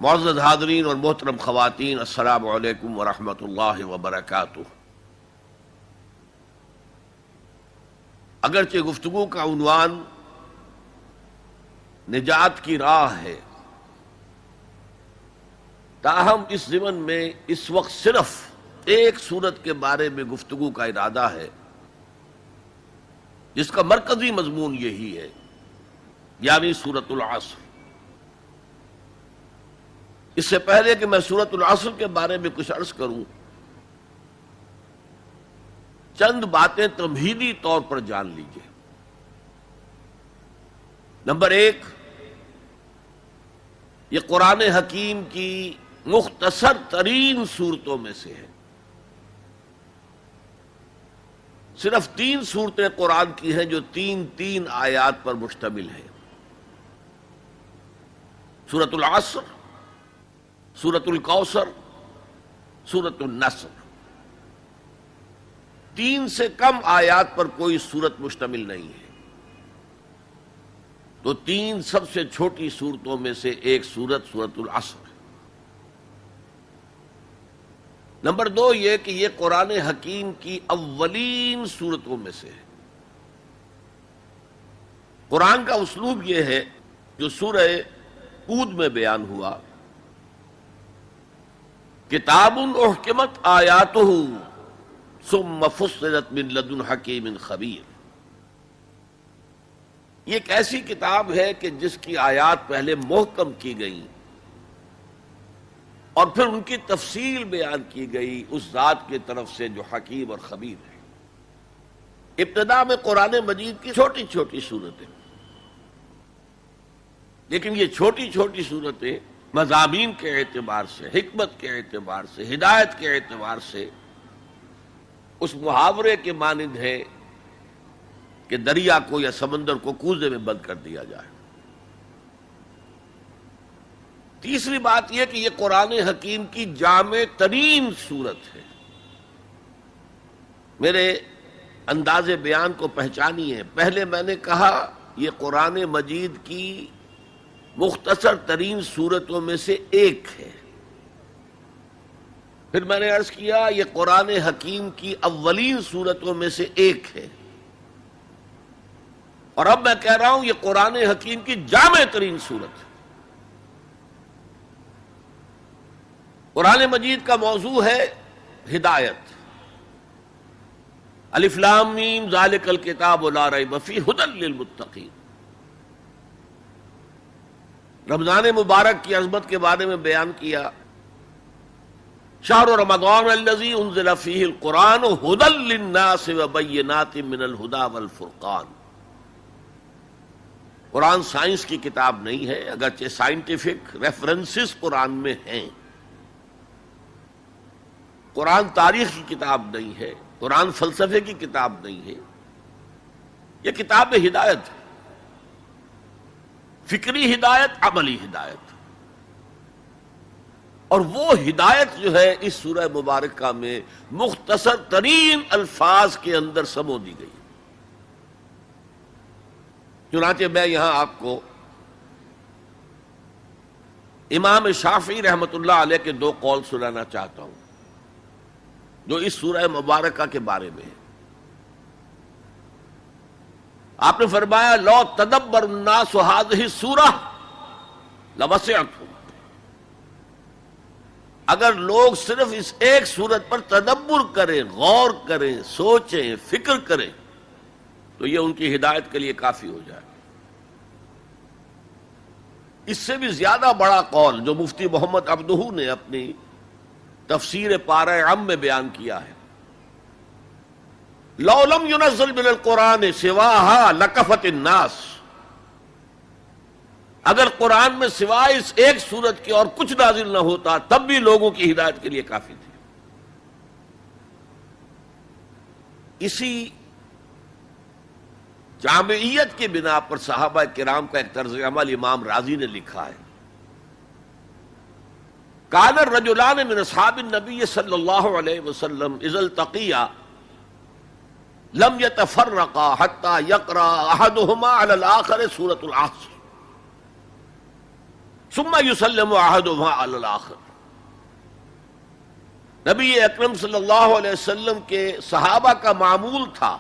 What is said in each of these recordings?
معزز حاضرین اور محترم خواتین، السلام علیکم ورحمۃ اللہ وبرکاتہ۔ اگرچہ گفتگو کا عنوان نجات کی راہ ہے، تاہم اس ضمن میں اس وقت صرف ایک سورت کے بارے میں گفتگو کا ارادہ ہے جس کا مرکزی مضمون یہی ہے، یعنی سورۃ العصر۔ اس سے پہلے کہ میں سورۃ العصر کے بارے میں کچھ عرض کروں، چند باتیں تمہیدی طور پر جان لیجیے۔ نمبر ایک، یہ قرآن حکیم کی مختصر ترین صورتوں میں سے ہے۔ صرف 3 صورتیں قرآن کی ہیں جو 3 آیات پر مشتمل ہیں، سورۃ العصر، سورۃ الکوثر، سورۃ النصر۔ 3 سے کم آیات پر کوئی سورت مشتمل نہیں ہے، تو 3 سب سے چھوٹی صورتوں میں سے ایک سورت سورۃ العصر ہے۔ نمبر 2 یہ کہ یہ قرآن حکیم کی اولین صورتوں میں سے ہے۔ قرآن کا اسلوب یہ ہے جو سورہ ہود میں بیان ہوا، کتاب احکمت آیاتہ ثم فصلت من لدن حکیم خبیر۔ یہ ایک ایسی کتاب ہے کہ جس کی آیات پہلے محکم کی گئیں اور پھر ان کی تفصیل بیان کی گئی اس ذات کی طرف سے جو حکیم اور خبیر ہے۔ ابتدا میں قرآن مجید کی چھوٹی چھوٹی صورتیں، لیکن یہ چھوٹی چھوٹی صورتیں مضامین کے اعتبار سے، حکمت کے اعتبار سے، ہدایت کے اعتبار سے اس محاورے کے مانند ہے کہ دریا کو یا سمندر کو کوزے میں بند کر دیا جائے۔ تیسری بات یہ کہ یہ قرآن حکیم کی جامع ترین صورت ہے۔ میرے انداز بیان کو پہچانیے، پہلے میں نے کہا یہ قرآن مجید کی مختصر ترین صورتوں میں سے ایک ہے، پھر میں نے عرض کیا یہ قرآن حکیم کی اولین صورتوں میں سے ایک ہے، اور اب میں کہہ رہا ہوں یہ قرآن حکیم کی جامع ترین صورت ہے۔ قرآن مجید کا موضوع ہے ہدایت۔ الف لام میم ذالک الکتاب لا ریب فیہ ھدی للمتقین۔ رمضان مبارک کی عظمت کے بارے میں بیان کیا، شہر رمضان الذی انزل فیہ القرآن ھدی للناس وبینات من الھدی والفرقان۔ قرآن سائنس کی کتاب نہیں ہے، اگرچہ سائنٹیفک ریفرنسز قرآن میں ہیں۔ قرآن تاریخ کی کتاب نہیں ہے، قرآن فلسفے کی کتاب نہیں ہے، یہ کتاب ہدایت ہے، فکری ہدایت، عملی ہدایت۔ اور وہ ہدایت جو ہے اس سورہ مبارکہ میں مختصر ترین الفاظ کے اندر سمو دی گئی۔ چنانچہ میں یہاں آپ کو امام شافعی رحمۃ اللہ علیہ کے 2 قول سنانا چاہتا ہوں جو اس سورہ مبارکہ کے بارے میں ہے۔ آپ نے فرمایا لو تدبر الناس هذه السورہ لوسعتهم۔ اگر لوگ صرف اس ایک سورت پر تدبر کریں، غور کریں، سوچیں، فکر کریں تو یہ ان کی ہدایت کے لیے کافی ہو جائے۔ اس سے بھی زیادہ بڑا قول جو مفتی محمد عبدہ نے اپنی تفسیر پارہ عم میں بیان کیا ہے، لو لم ينزل من القرآن سواها لکفت الناس۔ اگر قرآن میں سوائے اس ایک سورت کے اور کچھ نازل نہ ہوتا تب بھی لوگوں کی ہدایت کے لیے کافی تھی۔ اسی جامعیت کی بنا پر صحابہ کرام کا ایک طرز عمل امام رازی نے لکھا ہے، کان الرجلان من اصحاب النبی صلی اللہ علیہ وسلم اذا التقیا لم يتفرقا حتى يقرأ احدهما على الاخر سورة العصر۔ ثم یسلم احدهما علی الاخر. نبی اکرم صلی اللہ علیہ وسلم کے صحابہ کا معمول تھا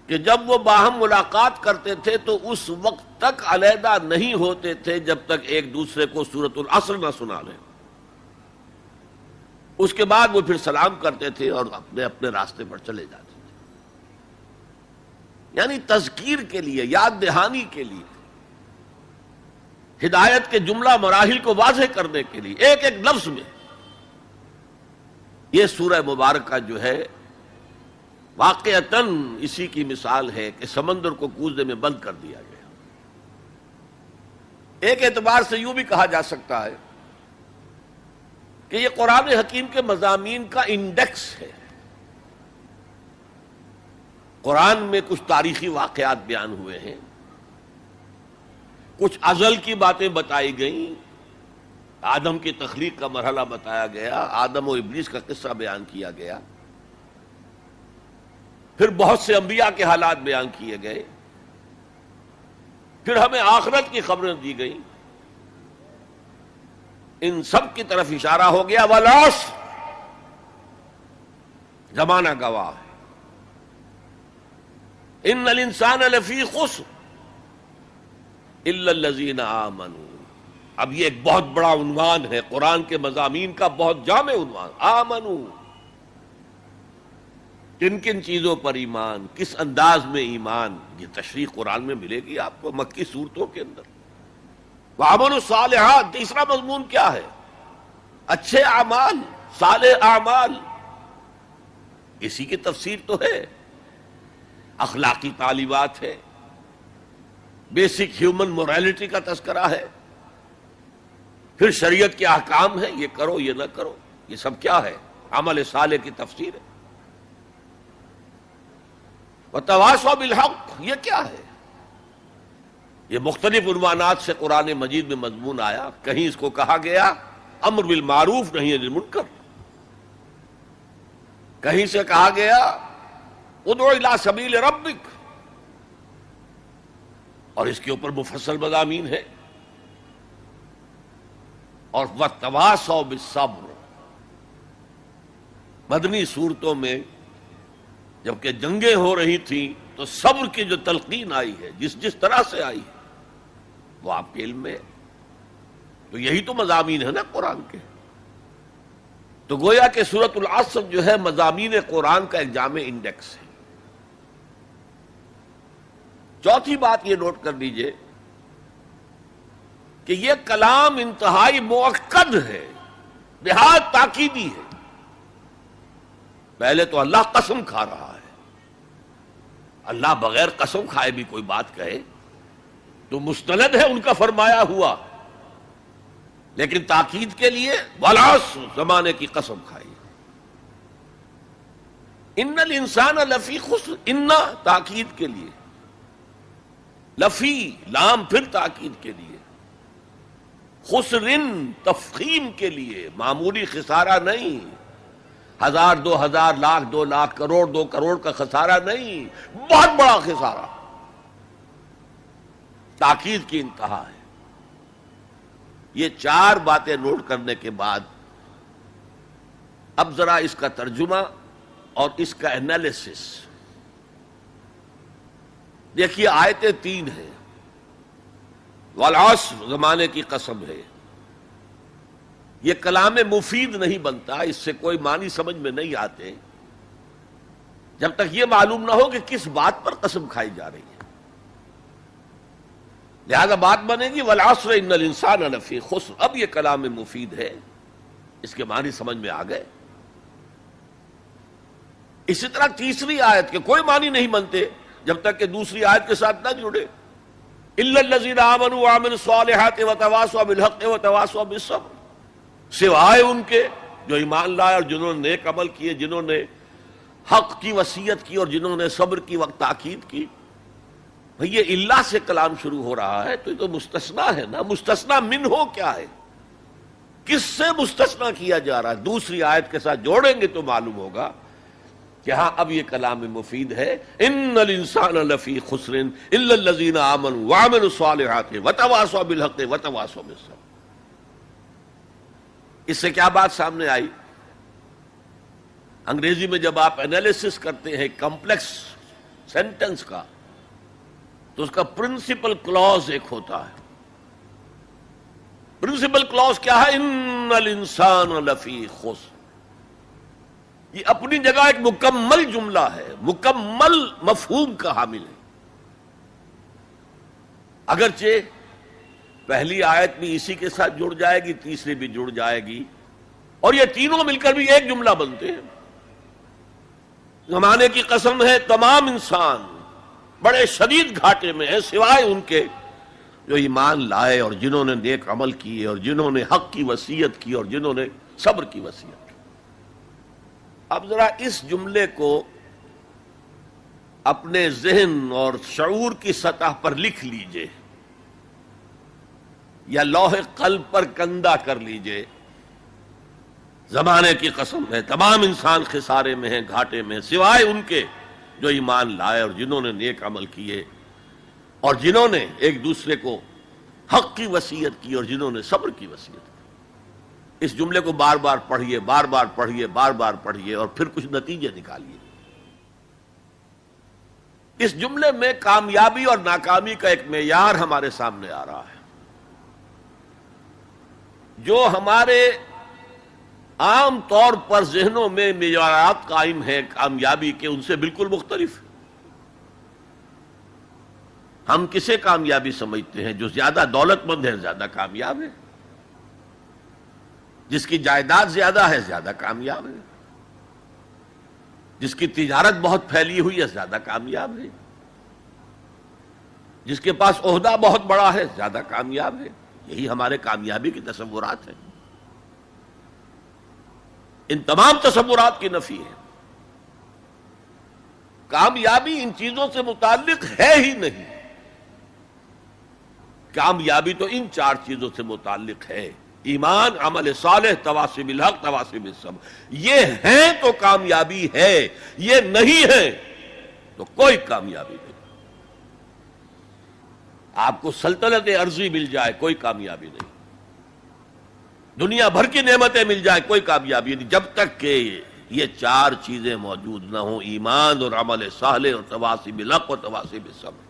کہ جب وہ باہم ملاقات کرتے تھے تو اس وقت تک علیحدہ نہیں ہوتے تھے جب تک ایک دوسرے کو سورۃ العصر نہ سنا لیں. اس کے بعد وہ پھر سلام کرتے تھے اور اپنے اپنے راستے پر چلے جاتے تھے. یعنی تذکیر کے لیے، یاد دہانی کے لیے، ہدایت کے جملہ مراحل کو واضح کرنے کے لیے ایک ایک لفظ میں یہ سورہ مبارکہ جو ہے واقعتاً اسی کی مثال ہے کہ سمندر کو کوزے میں بند کر دیا گیا. ایک اعتبار سے یوں بھی کہا جا سکتا ہے کہ یہ قرآن حکیم کے مضامین کا انڈیکس ہے. قرآن میں کچھ تاریخی واقعات بیان ہوئے ہیں، کچھ ازل کی باتیں بتائی گئیں، آدم کی تخلیق کا مرحلہ بتایا گیا، آدم و ابلیس کا قصہ بیان کیا گیا، پھر بہت سے انبیاء کے حالات بیان کیے گئے، پھر ہمیں آخرت کی خبریں دی گئیں. ان سب کی طرف اشارہ ہو گیا والعصر، زمانہ گواہ ہے. ان الانسان لفی خسر الا الذین آمنوا. اب یہ ایک بہت بڑا عنوان ہے قرآن کے مضامین کا، بہت جامع عنوان. آمنو، کن کن چیزوں پر ایمان، کس انداز میں ایمان، یہ تشریح قرآن میں ملے گی آپ کو مکی صورتوں کے اندر. وعملوا الصالحات، تیسرا مضمون کیا ہے؟ اچھے اعمال، صالح اعمال. اسی کی تفسیر تو ہے، اخلاقی تعلیمات ہے، بیسک ہیومن مورالٹی کا تذکرہ ہے، پھر شریعت کے احکام ہیں، یہ کرو یہ نہ کرو. یہ سب کیا ہے؟ عمل صالح کی تفسیر ہے. وتواصوا بالحق، یہ کیا ہے؟ یہ مختلف عنوانات سے قرآن مجید میں مضمون آیا. کہیں اس کو کہا گیا امر بالمعروف نہی عن المنکر، کہیں سے کہا گیا ادعو الی سبیل ربک، اور اس کے اوپر مفصل مضامین ہے. اور وتواصوا بالصبر، مدنی صورتوں میں جبکہ جنگیں ہو رہی تھیں تو صبر کی جو تلقین آئی ہے، جس طرح سے آئی ہے وہ آپ کے علم میں ہے. تو یہی تو مضامین ہے نا قرآن کے. تو گویا کہ سورۃ العصر جو ہے مضامین قرآن کا ایک جامع انڈیکس ہے. چوتھی بات یہ نوٹ کر لیجئے کہ یہ کلام انتہائی مؤکد ہے، نہایت تاکیدی ہے. پہلے تو اللہ قسم کھا رہا ہے. اللہ بغیر قسم کھائے بھی کوئی بات کہے تو مستند ہے ان کا فرمایا ہوا، لیکن تاکید کے لیے والعصر، زمانے کی قسم کھائی. ان الانسان لفی خسر، ان تاکید کے لیے، لفی لام پھر تاکید کے لیے، خسرن تفخیم کے لیے، معمولی خسارہ نہیں، 1000 2000 لاکھ 2 لاکھ کروڑ 2 کروڑ کا خسارہ نہیں، بہت بڑا خسارہ. تاکید کی انتہا ہے. یہ 4 باتیں نوٹ کرنے کے بعد اب ذرا اس کا ترجمہ اور اس کا انالیسس دیکھیے. آیتیں 3 ہیں. والعصر، زمانے کی قسم ہے. یہ کلام مفید نہیں بنتا، اس سے کوئی معنی سمجھ میں نہیں آتے جب تک یہ معلوم نہ ہو کہ کس بات پر قسم کھائی جا رہی ہے. لہذا بات بنے گی والعصر ان الانسان لفی خسر. اب یہ کلام مفید ہے، اس کے معنی سمجھ میں آ گئے. اسی طرح تیسری آیت کے کوئی معنی نہیں بنتے جب تک کہ دوسری آیت کے ساتھ نہ جڑے. الا الذین آمنوا وعملوا الصالحات وتواصوا بالحق وتواصوا بالصبر، سوائے ان کے جو ایمان لائے اور جنہوں نے نیک عمل کیے، جنہوں نے حق کی وصیت کی اور جنہوں نے صبر کی وقت تاکید کی. بھئی یہ اللہ سے کلام شروع ہو رہا ہے تو یہ تو مستثنا ہے نا. مستثنا من ہو کیا ہے، کس سے مستثنا کیا جا رہا ہے؟ دوسری آیت کے ساتھ جوڑیں گے تو معلوم ہوگا کہ ہاں اب یہ کلام مفید ہے، ان الانسان لفی خسر الا الذین آمنوا وعملوا الصالحات وتواصوا بالحق وتواصوا بالصبر۔ اس سے کیا بات سامنے آئی؟ انگریزی میں جب آپ انالیسس کرتے ہیں کمپلیکس سینٹنس کا تو اس کا پرنسپل کلوز ایک ہوتا ہے۔ پرنسپل کلوز کیا ہے؟ ان الانسان لفی خسر۔ یہ اپنی جگہ ایک مکمل جملہ ہے، مکمل مفہوم کا حامل ہے، اگرچہ پہلی آیت بھی اسی کے ساتھ جڑ جائے گی، تیسری بھی جڑ جائے گی، اور یہ تینوں مل کر بھی ایک جملہ بنتے ہیں۔ زمانے کی قسم ہے تمام انسان بڑے شدید گھاٹے میں ہیں سوائے ان کے جو ایمان لائے اور جنہوں نے نیک عمل کیے اور جنہوں نے حق کی وصیت کی اور جنہوں نے صبر کی وصیت کی۔ اب ذرا اس جملے کو اپنے ذہن اور شعور کی سطح پر لکھ لیجئے یا لوح قلب پر کندہ کر لیجئے۔ زمانے کی قسم ہے تمام انسان خسارے میں ہیں، گھاٹے میں ہیں، سوائے ان کے جو ایمان لائے اور جنہوں نے نیک عمل کیے اور جنہوں نے ایک دوسرے کو حق کی وصیت کی اور جنہوں نے صبر کی وصیت کی۔ اس جملے کو بار بار پڑھیے، بار بار پڑھیے، بار بار پڑھیے اور پھر کچھ نتیجے نکالیے۔ اس جملے میں کامیابی اور ناکامی کا ایک معیار ہمارے سامنے آ رہا ہے جو ہمارے عام طور پر ذہنوں میں معیارات قائم ہیں کامیابی کے، ان سے بالکل مختلف۔ ہم کسے کامیابی سمجھتے ہیں؟ جو زیادہ دولت مند ہے زیادہ کامیاب ہے، جس کی جائیداد زیادہ ہے زیادہ کامیاب ہے، جس کی تجارت بہت پھیلی ہوئی ہے زیادہ کامیاب ہے، جس کے پاس عہدہ بہت بڑا ہے زیادہ کامیاب ہے۔ یہی ہمارے کامیابی کے تصورات ہیں۔ ان تمام تصورات کی نفی ہے۔ کامیابی ان چیزوں سے متعلق ہے ہی نہیں۔ کامیابی تو ان چار چیزوں سے متعلق ہے: ایمان، عمل صالح، تواصی بالحق، تواصی بالصبر۔ یہ ہیں تو کامیابی ہے، یہ نہیں ہے تو کوئی کامیابی نہیں۔ آپ کو سلطنت عرضی مل جائے کوئی کامیابی نہیں، دنیا بھر کی نعمتیں مل جائے کوئی کامیابی نہیں، جب تک کہ یہ چار چیزیں موجود نہ ہوں: ایمان اور عمل صالح اور تواصی بالحق اور تواصی بالصبر۔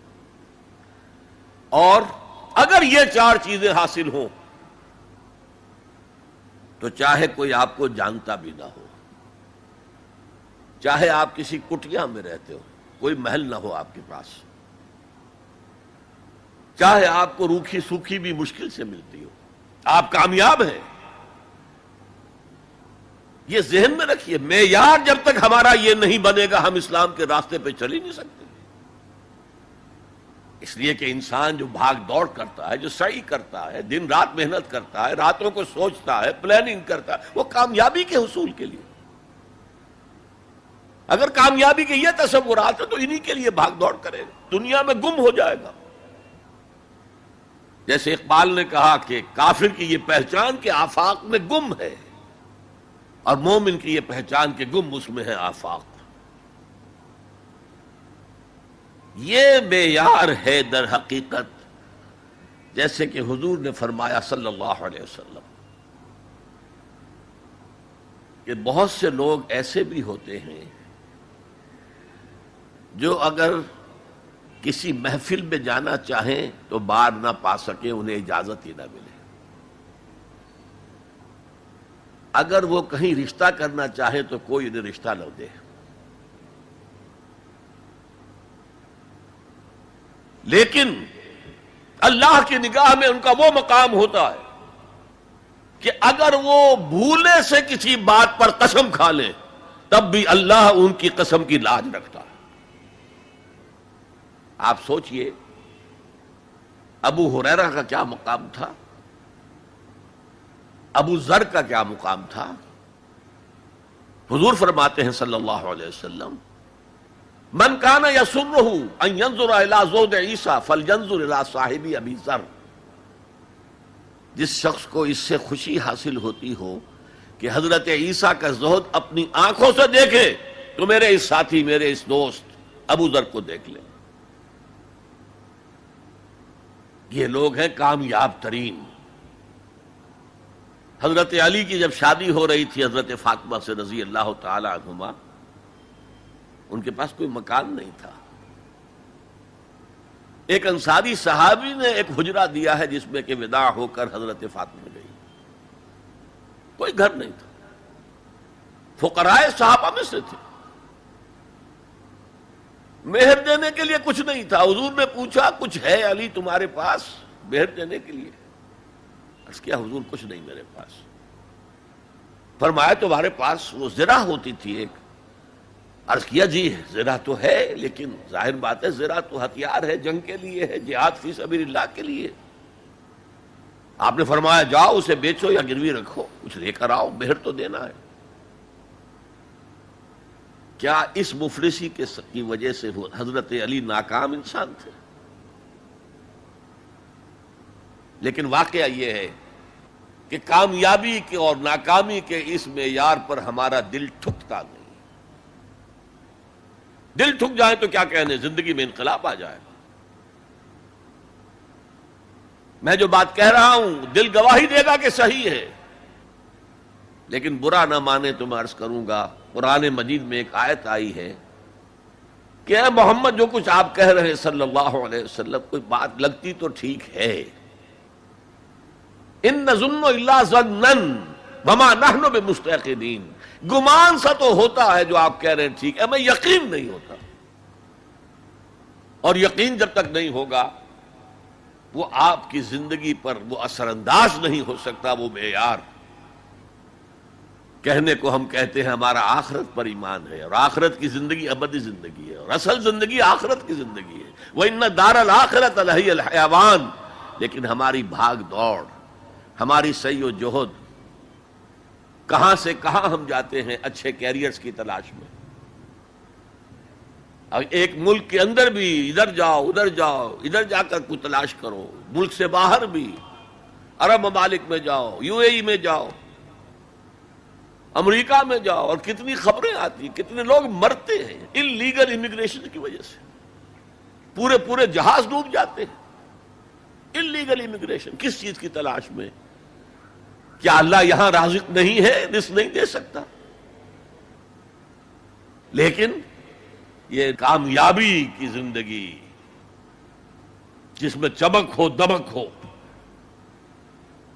اور اگر یہ چار چیزیں حاصل ہوں تو چاہے کوئی آپ کو جانتا بھی نہ ہو، چاہے آپ کسی کٹیا میں رہتے ہو، کوئی محل نہ ہو آپ کے پاس، چاہے آپ کو روکھی سوکھی بھی مشکل سے ملتی ہو، آپ کامیاب ہیں۔ یہ ذہن میں رکھیے، معیار جب تک ہمارا یہ نہیں بنے گا ہم اسلام کے راستے پہ چل ہی نہیں سکتے۔ اس لیے کہ انسان جو بھاگ دوڑ کرتا ہے، جو سعی کرتا ہے، دن رات محنت کرتا ہے، راتوں کو سوچتا ہے، پلاننگ کرتا ہے، وہ کامیابی کے حصول کے لیے۔ اگر کامیابی کے یہ تصورات ہیں تو انہی کے لیے بھاگ دوڑ کرے گا، دنیا میں گم ہو جائے گا۔ جیسے اقبال نے کہا کہ کافر کی یہ پہچان کہ آفاق میں گم ہے، اور مومن کی یہ پہچان کہ گم اس میں ہے آفاق۔ یہ معیار ہے در حقیقت، جیسے کہ حضور نے فرمایا صلی اللہ علیہ وسلم کہ بہت سے لوگ ایسے بھی ہوتے ہیں جو اگر کسی محفل میں جانا چاہیں تو بار نہ پا سکیں، انہیں اجازت ہی نہ ملے۔ اگر وہ کہیں رشتہ کرنا چاہے تو کوئی انہیں رشتہ نہ دے۔ لیکن اللہ کی نگاہ میں ان کا وہ مقام ہوتا ہے کہ اگر وہ بھولے سے کسی بات پر قسم کھا لیں تب بھی اللہ ان کی قسم کی لاج رکھتا ہے۔ آپ سوچئے ابو ہریرہ کا کیا مقام تھا، ابو ذر کا کیا مقام تھا۔ حضور فرماتے ہیں صلی اللہ علیہ وسلم: من کان یسرہ ان ینظر الی زہد عیسیٰ فلینظر الی صاحب ابی ذر۔ جس شخص کو اس سے خوشی حاصل ہوتی ہو کہ حضرت عیسیٰ کا زہد اپنی آنکھوں سے دیکھے تو میرے اس ساتھی، میرے اس دوست ابو ذر کو دیکھ لیں. یہ لوگ ہیں کامیاب ترین. حضرت علی کی جب شادی ہو رہی تھی حضرت فاطمہ سے رضی اللہ تعالی عنہما، ان کے پاس کوئی مکان نہیں تھا. ایک انصاری صحابی نے ایک حجرہ دیا ہے جس میں کہ وداع ہو کر حضرت فاطمہ گئی. کوئی گھر نہیں تھا، فقراء صحابہ میں سے تھے. مہر دینے کے لیے کچھ نہیں تھا. حضور نے پوچھا کچھ ہے علی تمہارے پاس مہر دینے کے لیے؟ عرض کیا حضور کچھ نہیں میرے پاس. فرمایا تمہارے پاس وہ زرہ ہوتی تھی ایک؟ عرض کیا جی زرہ تو ہے، لیکن ظاہر بات ہے زرہ تو ہتھیار ہے، جنگ کے لیے ہے، جہاد فی سبیل اللہ کے لیے. آپ نے فرمایا جاؤ اسے بیچو یا گروی رکھو، کچھ لے کر آؤ، مہر تو دینا ہے. کیا اس مفلسی کی وجہ سے حضرت علی ناکام انسان تھے؟ لیکن واقعہ یہ ہے کہ کامیابی کے اور ناکامی کے اس معیار پر ہمارا دل ٹھکتا نہیں. دل ٹھک جائے تو کیا کہنے، زندگی میں انقلاب آ جائے. میں جو بات کہہ رہا ہوں دل گواہی دے گا کہ صحیح ہے، لیکن برا نہ مانے تو میں عرض کروں گا. قرآن مجید میں ایک آیت آئی ہے کہ اے محمد جو کچھ آپ کہہ رہے ہیں صلی اللہ علیہ وسلم، کوئی بات لگتی تو ٹھیک ہے. ان نظن الا ظنا وما نحن بمستيقنين، گمان سا تو ہوتا ہے جو آپ کہہ رہے ہیں ٹھیک ہے، ہمیں یقین نہیں ہوتا. اور یقین جب تک نہیں ہوگا وہ آپ کی زندگی پر وہ اثر انداز نہیں ہو سکتا. وہ معیار کہنے کو ہم کہتے ہیں ہمارا آخرت پر ایمان ہے، اور آخرت کی زندگی ابدی زندگی ہے، اور اصل زندگی آخرت کی زندگی ہے. وَإِنَّ دَارَ الْآخِرَةَ لَهِيَ الْحَيَوَانُ. لیکن ہماری بھاگ دوڑ، ہماری سعی و جہد، کہاں سے کہاں ہم جاتے ہیں اچھے کیریئرز کی تلاش میں. اب ایک ملک کے اندر بھی ادھر جاؤ ادھر جاؤ، ادھر جا کر کوئی تلاش کرو. ملک سے باہر بھی عرب ممالک میں جاؤ، یو اے ای میں جاؤ، امریکہ میں جاؤ، اور کتنی خبریں آتی، کتنے لوگ مرتے ہیں ان لیگل امیگریشن کی وجہ سے. پورے پورے جہاز ڈوب جاتے ہیں ان لیگل امیگریشن. کس چیز کی تلاش میں؟ کیا اللہ یہاں رازق نہیں ہے، رزق نہیں دے سکتا؟ لیکن یہ کامیابی کی زندگی جس میں چمک ہو دمک ہو.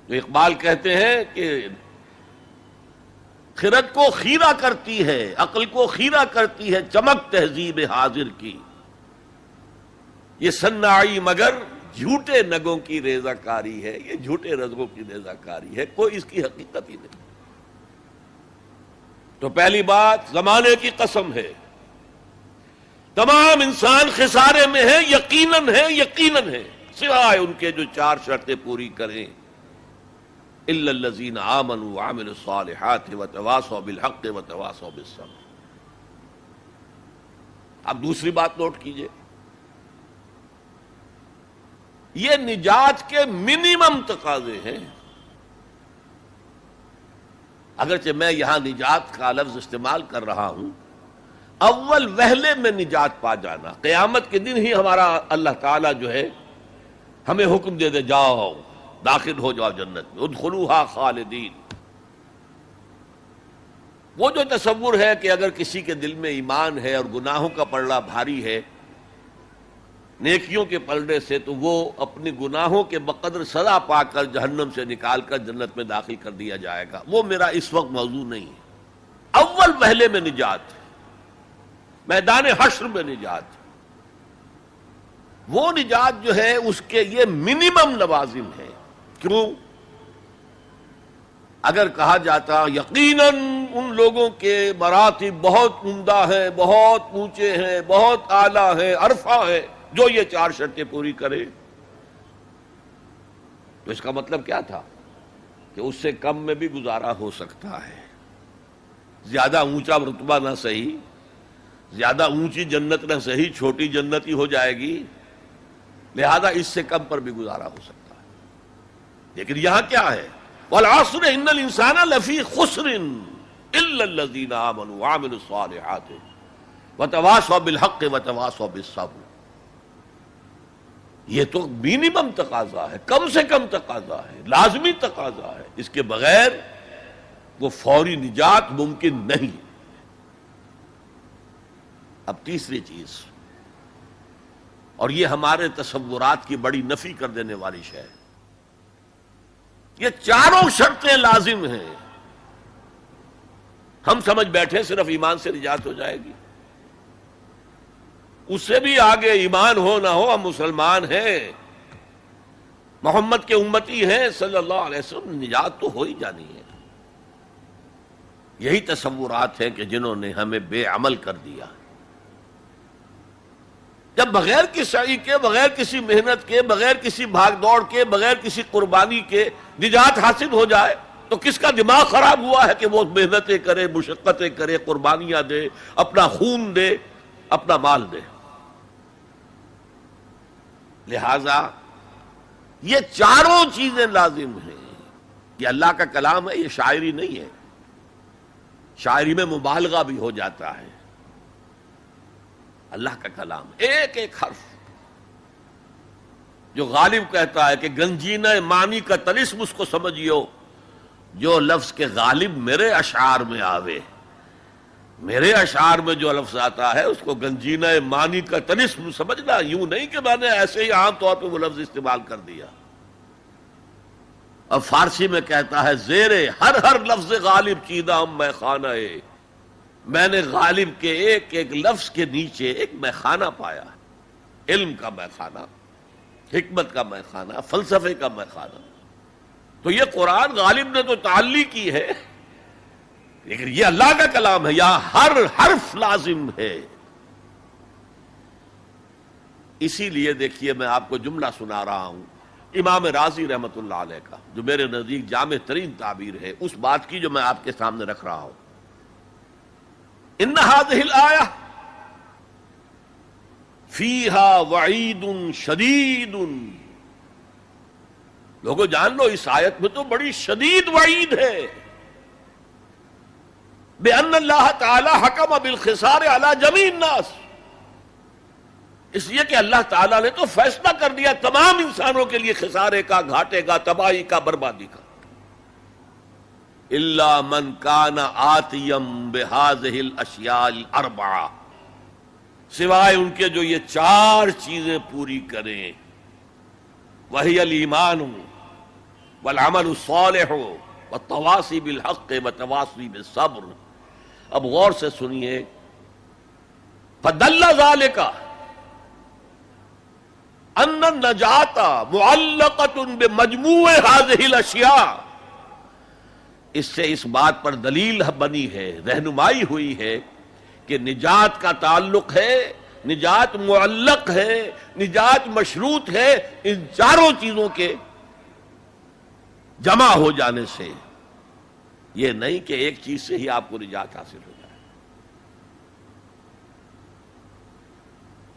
تو اقبال کہتے ہیں کہ خرد کو خیرہ کرتی ہے، عقل کو خیرہ کرتی ہے چمک تہذیب حاضر کی. یہ صناعی مگر جھوٹے نگوں کی ریزہ کاری ہے، یہ جھوٹے رزقوں کی ریزہ کاری ہے، کوئی اس کی حقیقت ہی نہیں. تو پہلی بات زمانے کی قسم ہے، تمام انسان خسارے میں ہیں، یقیناً ہے، یقیناً ہے، سوائے ان کے جو چار شرطیں پوری کریں. الا الذین آمنوا وعملوا الصالحات وتواصوا بالحق وتواصوا بالصبر. اب دوسری بات نوٹ کیجئے، یہ نجات کے منیمم تقاضے ہیں. اگرچہ میں یہاں نجات کا لفظ استعمال کر رہا ہوں، اول وہلے میں نجات پا جانا، قیامت کے دن ہی ہمارا اللہ تعالیٰ جو ہے ہمیں حکم دے دے جاؤ داخل ہو جاؤ جنت میں، ادخلوہا خالدین. وہ جو تصور ہے کہ اگر کسی کے دل میں ایمان ہے اور گناہوں کا پلڑا بھاری ہے نیکیوں کے پلڑے سے، تو وہ اپنی گناہوں کے بقدر سزا پا کر جہنم سے نکال کر جنت میں داخل کر دیا جائے گا، وہ میرا اس وقت موضوع نہیں ہے. اول وہلے میں نجات، میدان حشر میں نجات. وہ نجات جو ہے اس کے یہ منیمم لوازم ہے. کیوں؟ اگر کہا جاتا یقیناً ان لوگوں کے مراتب بہت عمدہ ہیں، بہت اونچے ہیں، بہت اعلیٰ ہیں، عرفہ ہیں، جو یہ چار شرطیں پوری کرے، تو اس کا مطلب کیا تھا کہ اس سے کم میں بھی گزارا ہو سکتا ہے. زیادہ اونچا رتبہ نہ صحیح، زیادہ اونچی جنت نہ صحیح، چھوٹی جنت ہی ہو جائے گی، لہذا اس سے کم پر بھی گزارا ہو سکتا ہے. لیکن یہاں کیا ہے؟ وَالْعَصْرِ إِنَّ الْإِنسَانَ لَفِي خُسْرٍ إِلَّا الَّذِينَ آمَنُوا وَعَمِلُوا الصَّالِحَاتِ وتواصوا بالحق وتواصوا بالصبر. یہ تو منیمم تقاضا ہے، کم سے کم تقاضا ہے، لازمی تقاضا ہے. اس کے بغیر وہ فوری نجات ممکن نہیں. اب تیسری چیز، اور یہ ہمارے تصورات کی بڑی نفی کر دینے والی شے ہے، یہ چاروں شرطیں لازم ہیں. ہم سمجھ بیٹھے صرف ایمان سے نجات ہو جائے گی. اس سے بھی آگے ایمان ہو نہ ہو ہم مسلمان ہیں، محمد کے امتی ہیں صلی اللہ علیہ وسلم، نجات تو ہو ہی جانی ہے. یہی تصورات ہیں کہ جنہوں نے ہمیں بے عمل کر دیا. جب بغیر کسی سعی کے، بغیر کسی محنت کے، بغیر کسی بھاگ دوڑ کے، بغیر کسی قربانی کے نجات حاصل ہو جائے تو کس کا دماغ خراب ہوا ہے کہ وہ محنتیں کرے، مشقتیں کرے، قربانیاں دے، اپنا خون دے، اپنا مال دے. لہذا یہ چاروں چیزیں لازم ہیں. یہ اللہ کا کلام ہے، یہ شاعری نہیں ہے. شاعری میں مبالغہ بھی ہو جاتا ہے. اللہ کا کلام ایک ایک حرف، جو غالب کہتا ہے کہ گنجینہ معنی کا طلسم اس کو سمجھیو، جو لفظ کے غالب میرے اشعار میں آوے. میرے اشعار میں جو لفظ آتا ہے اس کو گنجینہ معنی کا طلسم سمجھنا، یوں نہیں کہ میں نے ایسے ہی عام طور پہ وہ لفظ استعمال کر دیا. اب فارسی میں کہتا ہے زیرے ہر ہر لفظ غالب چیدہ میں خانہ ہے. میں نے غالب کے ایک ایک لفظ کے نیچے ایک میخانہ پایا. علم کا میخانہ، حکمت کا میخانہ، فلسفے کا میخانہ. تو یہ قرآن غالب نے تو تعلی کی ہے، لیکن یہ اللہ کا کلام ہے، یہاں ہر حرف لازم ہے. اسی لیے دیکھیے میں آپ کو جملہ سنا رہا ہوں امام رازی رحمت اللہ علیہ کا، جو میرے نزدیک جامع ترین تعبیر ہے اس بات کی جو میں آپ کے سامنے رکھ رہا ہوں. ان هذه الآیہ فیہا وعید شدید. لوگوں جان لو اس آیت میں تو بڑی شدید وعید ہے. بأن اللہ تعالی حکم بالخسار علی جمیع الناس، اس لیے کہ اللہ تعالیٰ نے تو فیصلہ کر دیا تمام انسانوں کے لیے خسارے کا، گھاٹے کا، تباہی کا، بربادی کا. الا من کان آتیم بہذہ الاشیاء الاربعہ، سوائے ان کے جو یہ چار چیزیں پوری کریں. وہی الایمان والعمل الصالح والتواصی بالحق والتواصی بالصبر. اب غور سے سنیے. فدل ذالک ان النجات معلقۃ بمجموع هذه الاشیاء. اس سے اس بات پر دلیل بنی ہے، رہنمائی ہوئی ہے کہ نجات کا تعلق ہے، نجات معلق ہے، نجات مشروط ہے ان چاروں چیزوں کے جمع ہو جانے سے. یہ نہیں کہ ایک چیز سے ہی آپ کو نجات حاصل ہو جائے.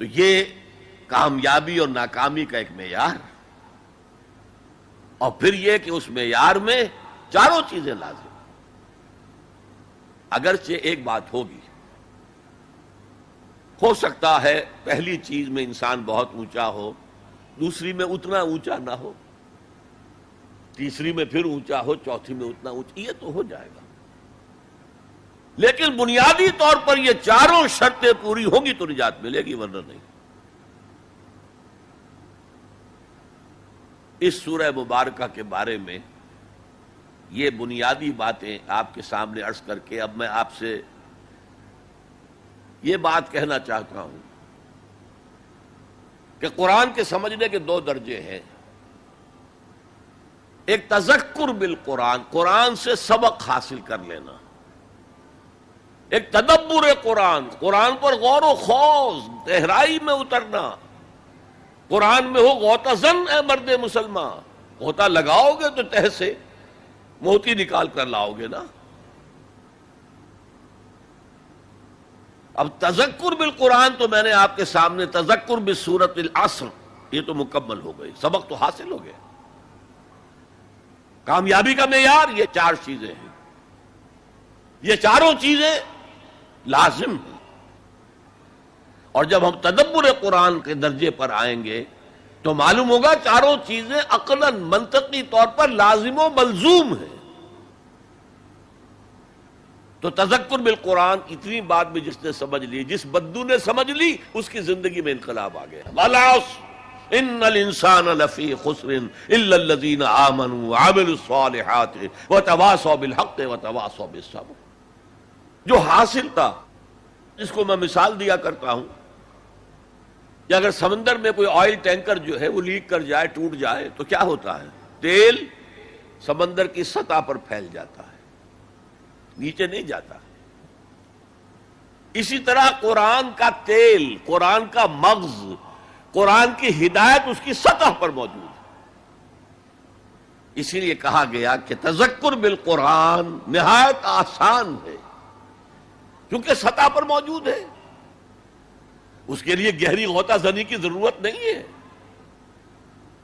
تو یہ کامیابی اور ناکامی کا ایک معیار، اور پھر یہ کہ اس معیار میں چاروں چیزیں لازم. اگرچہ ایک بات ہوگی، ہو سکتا ہے پہلی چیز میں انسان بہت اونچا ہو، دوسری میں اتنا اونچا نہ ہو، تیسری میں پھر اونچا ہو، چوتھی میں اتنا اونچا، یہ تو ہو جائے گا. لیکن بنیادی طور پر یہ چاروں شرطیں پوری ہوں گی تو نجات ملے گی، ورنہ نہیں. اس سورہ مبارکہ کے بارے میں یہ بنیادی باتیں آپ کے سامنے عرض کر کے اب میں آپ سے یہ بات کہنا چاہتا ہوں کہ قرآن کے سمجھنے کے دو درجے ہیں. ایک تذکر بالقرآن، قرآن سے سبق حاصل کر لینا. ایک تدبر قرآن، قرآن پر غور و خوض، گہرائی میں اترنا. قرآن میں ہو غوطہ زن اے مرد مسلمان، غوطہ لگاؤ گے تو تہ سے موتی نکال کر لاؤ گے نا. اب تذکر بالقرآن تو میں نے آپ کے سامنے تذکر بسورۃ العصر، یہ تو مکمل ہو گئی، سبق تو حاصل ہو گیا. کامیابی کا معیار یہ چار چیزیں ہیں، یہ چاروں چیزیں لازم ہیں. اور جب ہم تدبر قرآن کے درجے پر آئیں گے تو معلوم ہوگا چاروں چیزیں عقلاً منطقی طور پر لازم و ملزوم ہیں. تو تذکر بالقرآن اتنی بات بھی جس نے سمجھ لی، جس بدو نے سمجھ لی، اس کی زندگی میں انقلاب آ گیا. وَالْعَصْرِ إِنَّ الْإِنسَانَ لَفِي خُسْرٍ إِلَّا الَّذِينَ آمَنُوا وَعَمِلُوا الصَّالِحَاتِ وَتَوَاصَوْا بِالْحَقِّ وَتَوَاصَوْا بِالصَّبْرِ. جو حاصل تھا، جس کو میں مثال دیا کرتا ہوں کہ اگر سمندر میں کوئی آئل ٹینکر جو ہے وہ لیک کر جائے، ٹوٹ جائے تو کیا ہوتا ہے؟ تیل سمندر کی سطح پر پھیل جاتا ہے، نیچے نہیں جاتا. اسی طرح قرآن کا تیل، قرآن کا مغز، قرآن کی ہدایت اس کی سطح پر موجود ہے. اسی لیے کہا گیا کہ تذکر بالقرآن نہایت آسان ہے، کیونکہ سطح پر موجود ہے. اس کے لیے گہری غوطہ زنی کی ضرورت نہیں ہے.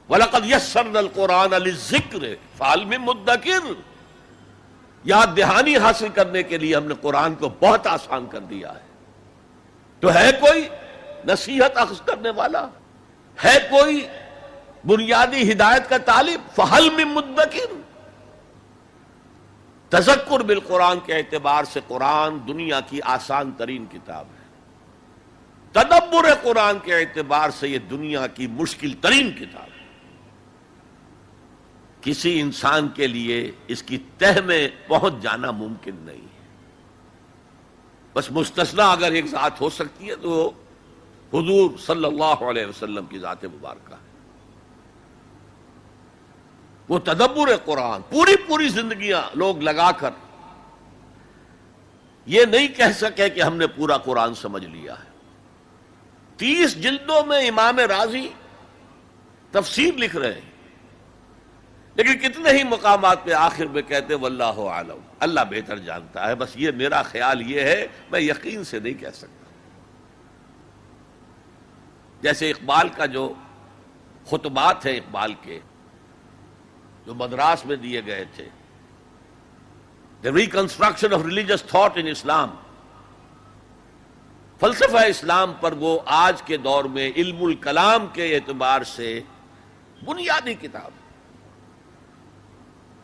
وَلَقَدْ يَسَّرْنَا الْقُرْآنَ لِلذِّكْرِ فَهَلْ مِن مُدَّكِرٍ. یاد دہانی حاصل کرنے کے لیے ہم نے قرآن کو بہت آسان کر دیا ہے. تو ہے کوئی نصیحت اخذ کرنے والا؟ ہے کوئی بنیادی ہدایت کا طالب؟ فَهَلْ مِن مُدَّكِرٍ. تذکر بالقرآن کے اعتبار سے قرآن دنیا کی آسان ترین کتاب ہے. تدبر قرآن کے اعتبار سے یہ دنیا کی مشکل ترین کتاب ہے. کسی انسان کے لیے اس کی تہ میں پہنچ جانا ممکن نہیں ہے. بس مستثنا اگر ایک ذات ہو سکتی ہے تو حضور صلی اللہ علیہ وسلم کی ذات مبارکہ ہے. وہ تدبر قرآن پوری زندگیاں لوگ لگا کر یہ نہیں کہہ سکے کہ ہم نے پورا قرآن سمجھ لیا ہے. 30 جلدوں میں امام رازی تفسیر لکھ رہے ہیں، لیکن کتنے ہی مقامات پہ آخر میں کہتے واللہ عالم، اللہ بہتر جانتا ہے. بس یہ میرا خیال یہ ہے، میں یقین سے نہیں کہہ سکتا. جیسے اقبال کا جو خطبات ہیں، اقبال کے جو مدراس میں دیے گئے تھے، The Reconstruction of Religious Thought in Islam، فلسفہ اسلام پر وہ آج کے دور میں علم الکلام کے اعتبار سے بنیادی کتاب.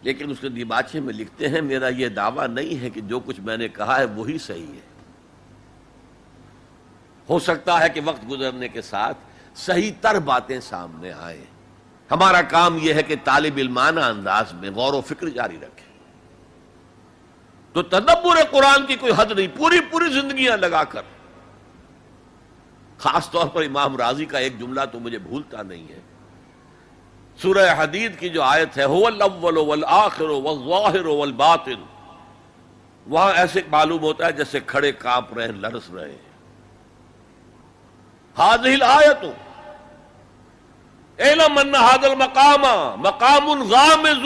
لیکن اس کے دیباچے میں لکھتے ہیں میرا یہ دعویٰ نہیں ہے کہ جو کچھ میں نے کہا ہے وہی صحیح ہے. ہو سکتا ہے کہ وقت گزرنے کے ساتھ صحیح تر باتیں سامنے آئیں. ہمارا کام یہ ہے کہ طالب علمانہ انداز میں غور و فکر جاری رکھیں. تو تدبر قرآن کی کوئی حد نہیں، پوری زندگیاں لگا کر. خاص طور پر امام رازی کا ایک جملہ تو مجھے بھولتا نہیں ہے. سورہ حدید کی جو آیت ہے هو الاول والآخر والظاہر والباطن، وہاں ایسے معلوم ہوتا ہے جیسے کھڑے کانپ رہے ہیں، لرز رہے ہیں. هذه الآیت اعلم ان هذا المقام مقام غامض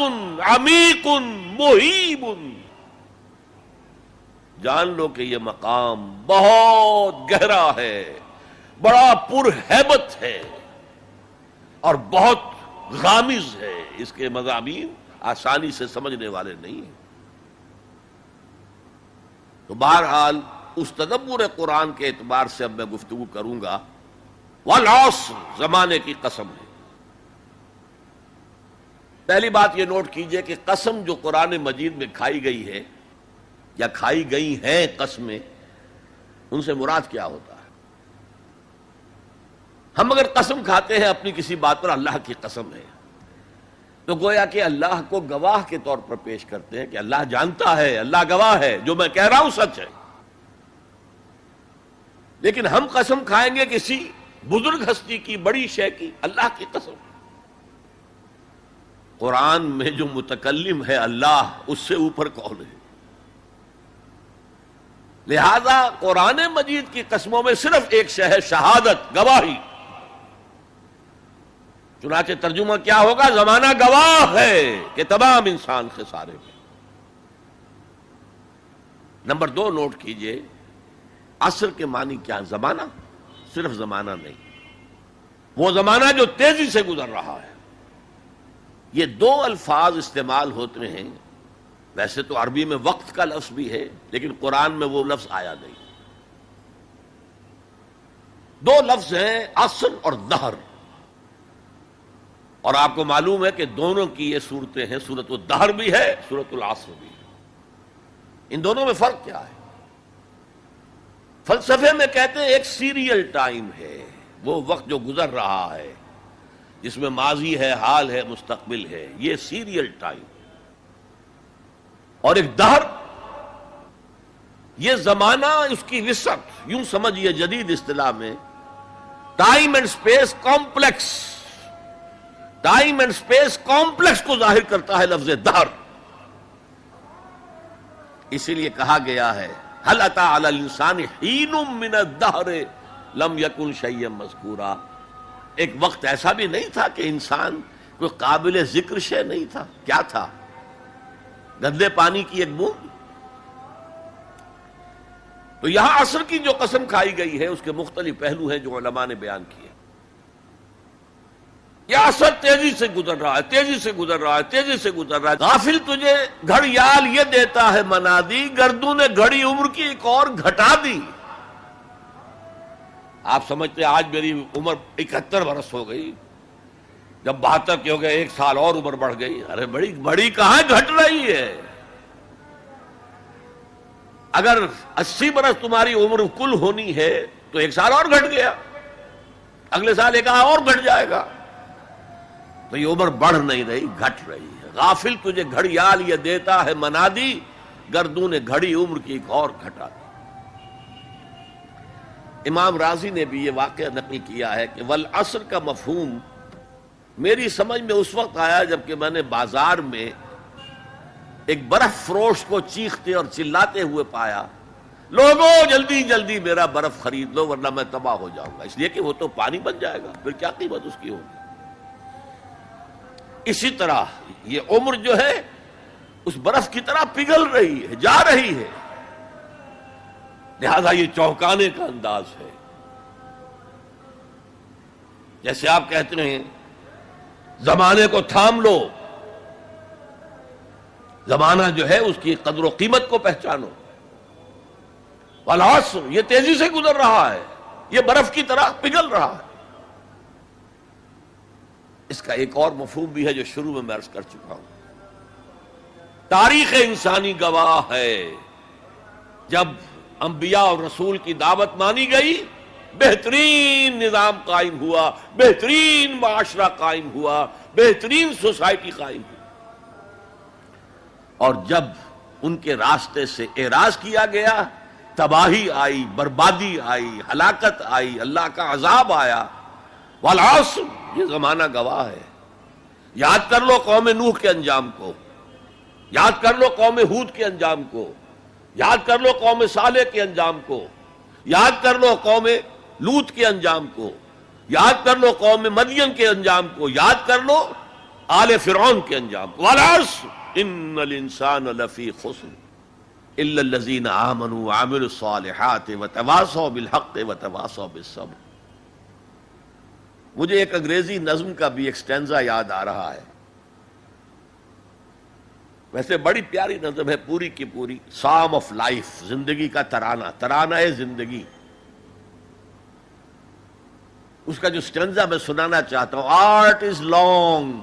عمیق مہیب. جان لو کہ یہ مقام بہت گہرا ہے، بڑا پرہیبت ہے اور بہت غامض ہے. اس کے مضامین آسانی سے سمجھنے والے نہیں ہیں. تو بہرحال اس تدبر قرآن کے اعتبار سے اب میں گفتگو کروں گا. والعصر، زمانے کی قسم ہے. پہلی بات یہ نوٹ کیجئے کہ قسم جو قرآن مجید میں کھائی گئی ہے یا کھائی گئی ہیں قسمیں، ان سے مراد کیا ہوتا ہے؟ ہم اگر قسم کھاتے ہیں اپنی کسی بات پر، اللہ کی قسم ہے، تو گویا کہ اللہ کو گواہ کے طور پر پیش کرتے ہیں کہ اللہ جانتا ہے، اللہ گواہ ہے، جو میں کہہ رہا ہوں سچ ہے. لیکن ہم قسم کھائیں گے کسی بزرگ ہستی کی، بڑی شے کی، اللہ کی قسم. قرآن میں جو متکلم ہے اللہ، اس سے اوپر کون ہے؟ لہذا قرآن مجید کی قسموں میں صرف ایک شے ہے، شہادت، گواہی. چنانچہ ترجمہ کیا ہوگا؟ زمانہ گواہ ہے کہ تمام انسان خسارے میں. نمبر 2 نوٹ کیجئے، عصر کے معنی کیا؟ زمانہ، صرف زمانہ نہیں، وہ زمانہ جو تیزی سے گزر رہا ہے. یہ 2 الفاظ استعمال ہوتے ہیں. ویسے تو عربی میں وقت کا لفظ بھی ہے، لیکن قرآن میں وہ لفظ آیا نہیں. دو لفظ ہیں عصر اور دہر، اور آپ کو معلوم ہے کہ دونوں کی یہ صورتیں ہیں، سورۃ الدہر بھی ہے، سورۃ العصر بھی ہے۔ ان دونوں میں فرق کیا ہے؟ فلسفے میں کہتے ہیں ایک سیریل ٹائم ہے، وہ وقت جو گزر رہا ہے جس میں ماضی ہے، حال ہے، مستقبل ہے، یہ سیریل ٹائم۔ اور ایک دہر، یہ زمانہ، اس کی وسعت، یوں سمجھیے جدید اصطلاح میں time and space complex, time and space complex کو ظاہر کرتا ہے لفظ دہر۔ اسی لیے کہا گیا ہے هل اتى على الانسان حين من الدهر لم يكن شيئا مذكورا، ایک وقت ایسا بھی نہیں تھا کہ انسان کوئی قابل ذکر شے نہیں تھا۔ کیا تھا؟ گندے پانی کی ایک بوند۔ تو یہاں عصر کی جو قسم کھائی گئی ہے اس کے مختلف پہلو ہیں جو علماء نے بیان کیے۔ یہ عصر تیزی سے گزر رہا ہے، تیزی سے گزر رہا ہے، تیزی سے گزر رہا ہے، غافل تجھے گھڑیال یہ دیتا ہے منادی، گردوں نے گھڑی عمر کی ایک اور گھٹا دی۔ آپ سمجھتے آج میری عمر 71 برس ہو گئی، جب 72 کے ہو گئے 1 سال اور عمر بڑھ گئی۔ ارے بڑی کہاں گھٹ رہی ہے؟ اگر 80 برس تمہاری عمر کل ہونی ہے تو 1 سال اور گھٹ گیا، اگلے سال 1 اور گھٹ جائے گا۔ تو یہ عمر بڑھ نہیں رہی، گھٹ رہی ہے۔ غافل تجھے گھڑیال یہ دیتا ہے منادی، گردوں نے گھڑی عمر کی ایک اور گھٹا دی۔ امام رازی نے بھی یہ واقعہ نقل کیا ہے کہ والعصر کا مفہوم میری سمجھ میں اس وقت آیا جب کہ میں نے بازار میں ایک برف فروش کو چیختے اور چلاتے ہوئے پایا، لوگوں جلدی جلدی میرا برف خرید لو ورنہ میں تباہ ہو جاؤں گا، اس لیے کہ وہ تو پانی بن جائے گا، پھر کیا قیمت اس کی ہوگی۔ اسی طرح یہ عمر جو ہے اس برف کی طرح پگھل رہی ہے، جا رہی ہے، لہذا یہ چونکانے کا انداز ہے۔ جیسے آپ کہتے ہیں زمانے کو تھام لو، زمانہ جو ہے اس کی قدر و قیمت کو پہچانو۔ والعصر، یہ تیزی سے گزر رہا ہے، یہ برف کی طرح پگھل رہا ہے۔ اس کا ایک اور مفہوم بھی ہے جو شروع میں عرض کر چکا ہوں۔ تاریخ انسانی گواہ ہے، جب انبیاء اور رسول کی دعوت مانی گئی، بہترین نظام قائم ہوا، بہترین معاشرہ قائم ہوا، بہترین سوسائٹی قائم ہوئی۔ اور جب ان کے راستے سے اعراض کیا گیا، تباہی آئی، بربادی آئی، ہلاکت آئی، اللہ کا عذاب آیا۔ والعصر، یہ زمانہ گواہ ہے۔ یاد کر لو قوم نوح کے انجام کو، یاد کر لو قوم ہود کے انجام کو، یاد کر لو قوم صالح کے انجام کو، یاد کر لو قوم لوط کے انجام کو، یاد کر لو قوم مدین کے انجام کو، یاد کر لو آل فرعون کے انجام کو۔ والعصر ان الانسان لفی خسر الا الذین آمنوا وعملوا الصالحات وتواصوا بالحق وتواصوا بالصبر۔ مجھے ایک انگریزی نظم کا بھی ایک سٹینزا یاد آ رہا ہے، ویسے بڑی پیاری نظم ہے، پوری کی پوری سام آف لائف، زندگی کا ترانہ، ترانہ ہے زندگی۔ اس کا جو سٹینزا میں سنانا چاہتا ہوں، art is long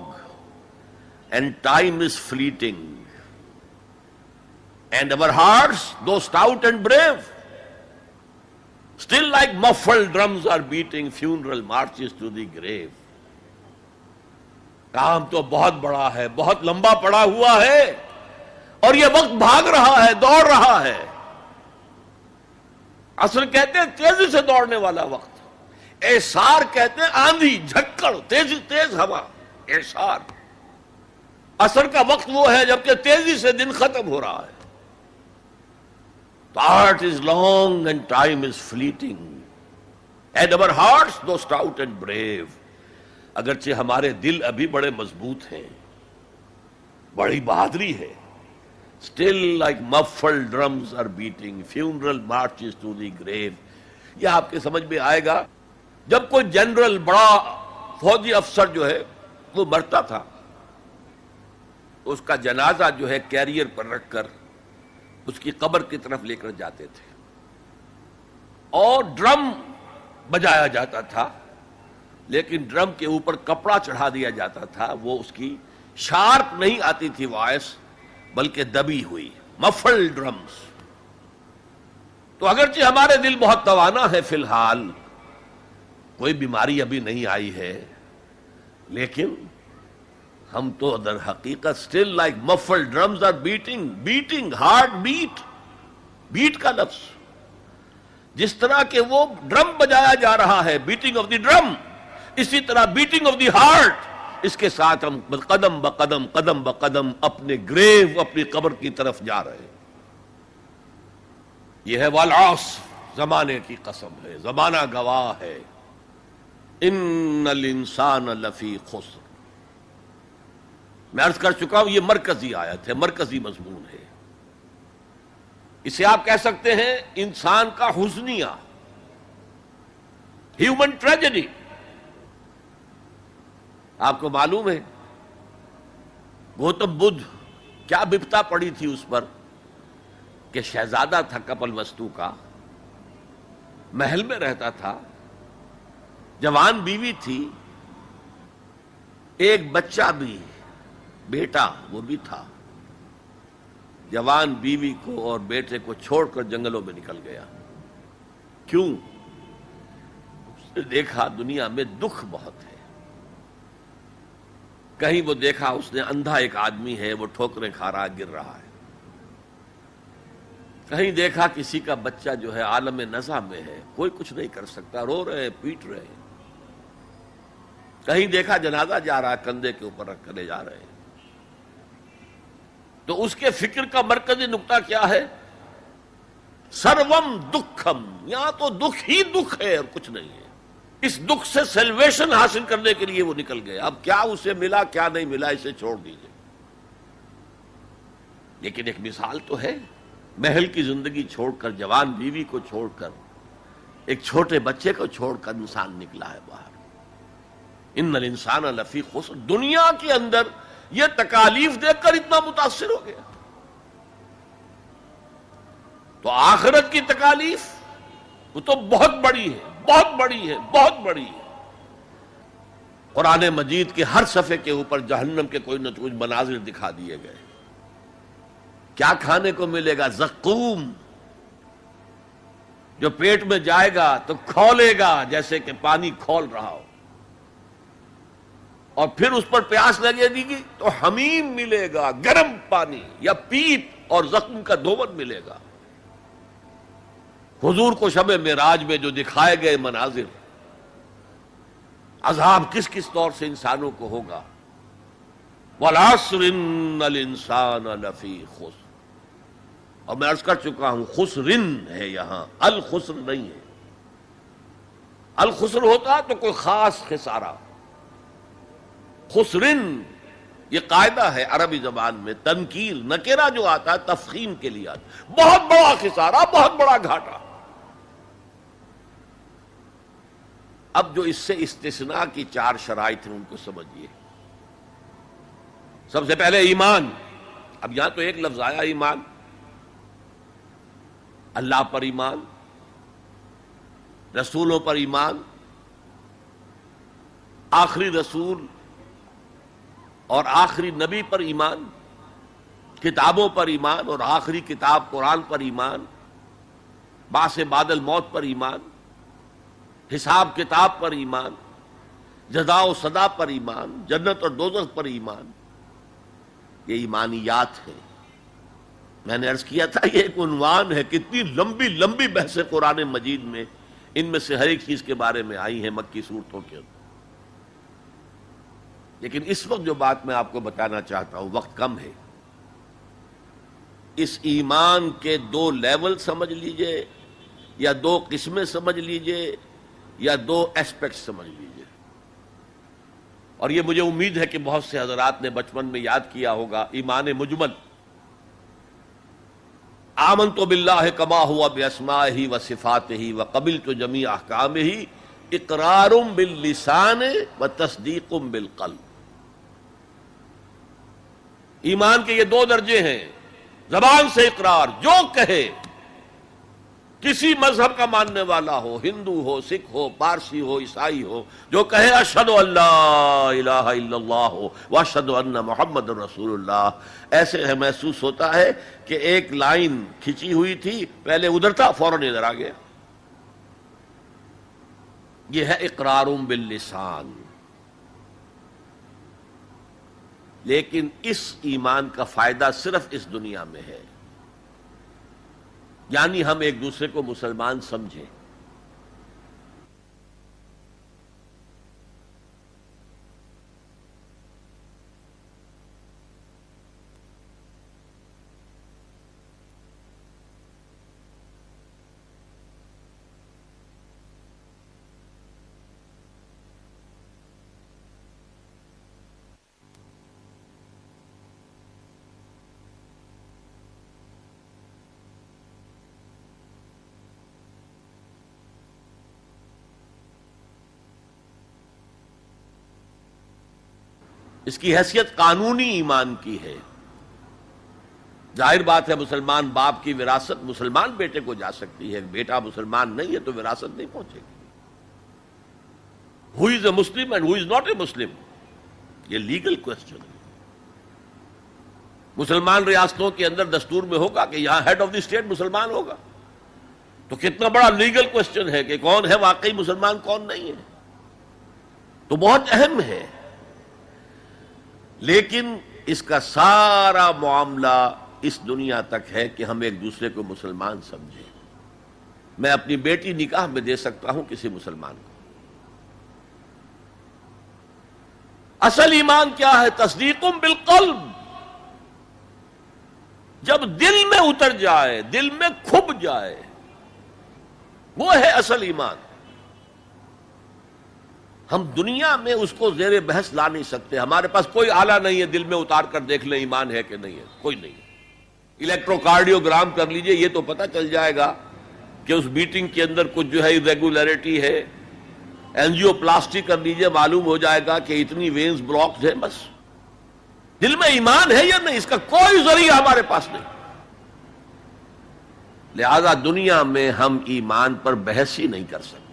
and time is fleeting and our hearts, though stout and brave, still like muffled drums are beating funeral marches to the grave۔ کام تو بہت بڑا ہے، بہت لمبا پڑا ہوا ہے، اور یہ وقت بھاگ رہا ہے، دوڑ رہا ہے۔ عصر کہتے ہیں تیزی سے دوڑنے والا وقت، اعصار کہتے ہیں آندھی، جھکڑ، تیز ہوا، اعصار۔ عصر کا وقت وہ ہے جبکہ تیزی سے دن ختم ہو رہا ہے۔ Art is long and time is fleeting and our hearts though stout and brave، اگرچہ ہمارے دل ابھی بڑے مضبوط ہیں، بڑی بہادری ہے، still like muffled drums are beating funeral marches to the grave۔ یہ آپ کے سمجھ میں آئے گا جب کوئی جنرل، بڑا فوجی افسر جو ہے وہ مرتا تھا، اس کا جنازہ جو ہے کیریئر پر رکھ کر اس کی قبر کی طرف لے کر جاتے تھے، اور ڈرم بجایا جاتا تھا، لیکن ڈرم کے اوپر کپڑا چڑھا دیا جاتا تھا، وہ اس کی شارپ نہیں آتی تھی وائس، بلکہ دبی ہوئی، مفل ڈرمز۔ تو اگرچہ ہمارے دل بہت توانا ہے، فی الحال کوئی بیماری ابھی نہیں آئی ہے، لیکن ہم تو در حقیقت still like muffled drums are beating hard beat کا لفظ، جس طرح کہ وہ ڈرم بجایا جا رہا ہے، بیٹنگ آف دی ڈرم، اسی طرح بیٹنگ آف دی ہارٹ، اس کے ساتھ ہم قدم بقدم اپنے گریو، اپنی قبر کی طرف جا رہے ہیں۔ یہ ہے والعصر، زمانے کی قسم ہے، زمانہ گواہ ہے، ان الانسان لفی خسر۔ میں عرض کر چکا ہوں یہ مرکزی آیت ہے، مرکزی مضمون ہے، اسے آپ کہہ سکتے ہیں انسان کا حزنیہ، ہیومن ٹریجڈی۔ آپ کو معلوم ہے گوتم بدھ کیا بپتا پڑی تھی اس پر کہ شہزادہ تھا کپل وستو کا، محل میں رہتا تھا، جوان بیوی تھی، ایک بچہ بھی، بیٹا وہ بھی تھا، جوان بیوی کو اور بیٹے کو چھوڑ کر جنگلوں میں نکل گیا۔ کیوں؟ اس نے دیکھا دنیا میں دکھ بہت ہے۔ کہیں وہ دیکھا اس نے اندھا ایک آدمی ہے، وہ ٹھوکریں کھا رہا، گر رہا ہے۔ کہیں دیکھا کسی کا بچہ جو ہے عالم نزع میں ہے، کوئی کچھ نہیں کر سکتا، رو رہے ہیں، پیٹ رہے ہیں۔ کہیں دیکھا جنازہ جا رہا، کندھے کے اوپر رکھ کر لے جا رہے ہیں۔ تو اس کے فکر کا مرکزی نقطہ کیا ہے؟ سروم دکھم، یہاں تو دکھ ہی دکھ ہے اور کچھ نہیں ہے۔ اس دکھ سے سیلویشن حاصل کرنے کے لیے وہ نکل گئے۔ اب کیا اسے ملا کیا نہیں ملا اسے چھوڑ دیجئے، لیکن ایک مثال تو ہے، محل کی زندگی چھوڑ کر، جوان بیوی کو چھوڑ کر، ایک چھوٹے بچے کو چھوڑ کر انسان نکلا ہے باہر۔ ان الانسان لفی خسر، دنیا کے اندر یہ تکالیف دیکھ کر اتنا متاثر ہو گیا، تو آخرت کی تکالیف وہ تو بہت بڑی ہے، بہت بڑی ہے، بہت بڑی ہے۔ قرآن مجید کے ہر صفحے کے اوپر جہنم کے کوئی نہ کوئی مناظر دکھا دیے گئے۔ کیا کھانے کو ملے گا؟ زقوم، جو پیٹ میں جائے گا تو کھولے گا جیسے کہ پانی کھول رہا ہو، اور پھر اس پر پیاس لگے گی تو حمیم ملے گا، گرم پانی یا پیپ، اور زخم کا دھون ملے گا۔ حضور کو شب معراج میں جو دکھائے گئے مناظر، عذاب کس کس طور سے انسانوں کو ہوگا۔ وَالْعَصْرِ إِنَّ الْإِنسَانَ لَفِي خُسْرٍ، اور میں عرض کر چکا ہوں خسرن ہے، یہاں الخسر نہیں ہے۔ الخسر ہوتا تو کوئی خاص خسارہ، خسرن یہ قاعدہ ہے عربی زبان میں، تنکیر نکرہ جو آتا ہے تفخیم کے لیے آتا ہے، بہت بڑا خسارہ، بہت بڑا گھاٹا۔ اب جو اس سے استثناء کی چار شرائط ہیں ان کو سمجھیے۔ سب سے پہلے ایمان، اب یہاں تو ایک لفظ آیا ایمان، اللہ پر ایمان، رسولوں پر ایمان، آخری رسول اور آخری نبی پر ایمان، کتابوں پر ایمان اور آخری کتاب قرآن پر ایمان، بعث بعد الموت پر ایمان، حساب کتاب پر ایمان، جزا و سزا پر ایمان، جنت اور دوزخ پر ایمان۔ یہ ایمانیات ہیں۔ میں نے عرض کیا تھا یہ ایک عنوان ہے، کتنی لمبی لمبی بحثیں قرآن مجید میں ان میں سے ہر ایک چیز کے بارے میں آئی ہیں مکی صورتوں کے اندر۔ لیکن اس وقت جو بات میں آپ کو بتانا چاہتا ہوں، وقت کم ہے، اس ایمان کے دو لیول سمجھ لیجئے، یا دو قسمیں سمجھ لیجئے، یا دو ایسپیکٹ سمجھ لیجئے۔ اور یہ مجھے امید ہے کہ بہت سے حضرات نے بچپن میں یاد کیا ہوگا، ایمان مجمل، آمنت باللہ کما ہوا باسمائہ وصفاتہ وقبلت جمیع احکامہ اقرار باللسان وتصدیق بالقلب۔ ایمان کے یہ دو درجے ہیں، زبان سے اقرار، جو کہے کسی مذہب کا ماننے والا ہو، ہندو ہو، سکھ ہو، پارسی ہو، عیسائی ہو، جو کہے اشہد ان لا الہ الا اللہ واشہد ان محمد رسول اللہ، ایسے ہے محسوس ہوتا ہے کہ ایک لائن کھینچی ہوئی تھی، پہلے ادھر تھا فوراً ادھر آ گیا۔ یہ ہے اقرار باللسان، لیکن اس ایمان کا فائدہ صرف اس دنیا میں ہے، یعنی ہم ایک دوسرے کو مسلمان سمجھیں۔ اس کی حیثیت قانونی ایمان کی ہے۔ ظاہر بات ہے مسلمان باپ کی وراثت مسلمان بیٹے کو جا سکتی ہے، بیٹا مسلمان نہیں ہے تو وراثت نہیں پہنچے گی۔ ہو از اے Muslim and who is not a مسلم، یہ لیگل کوسچن ہے۔ مسلمان ریاستوں کے اندر دستور میں ہوگا کہ یہاں ہیڈ آف دی اسٹیٹ مسلمان ہوگا، تو کتنا بڑا لیگل کوسچن ہے کہ کون ہے واقعی مسلمان کون نہیں ہے، تو بہت اہم ہے۔ لیکن اس کا سارا معاملہ اس دنیا تک ہے کہ ہم ایک دوسرے کو مسلمان سمجھیں۔ میں اپنی بیٹی نکاح میں دے سکتا ہوں کسی مسلمان کو۔ اصل ایمان کیا ہے؟ تصدیق بالقلب، جب دل میں اتر جائے، دل میں کھب جائے، وہ ہے اصل ایمان۔ ہم دنیا میں اس کو زیر بحث لا نہیں سکتے، ہمارے پاس کوئی آلہ نہیں ہے دل میں اتار کر دیکھ لیں ایمان ہے کہ نہیں ہے، کوئی نہیں۔ الیکٹروکارڈیوگرام کر لیجئے، یہ تو پتہ چل جائے گا کہ اس میٹنگ کے اندر کچھ جو ہے irregularity ہے۔ اینجیو پلاسٹی کر لیجئے، معلوم ہو جائے گا کہ اتنی وینز بلاکڈ ہیں۔ بس دل میں ایمان ہے یا نہیں، اس کا کوئی ذریعہ ہمارے پاس نہیں۔ لہذا دنیا میں ہم ایمان پر بحث ہی نہیں کر سکتے۔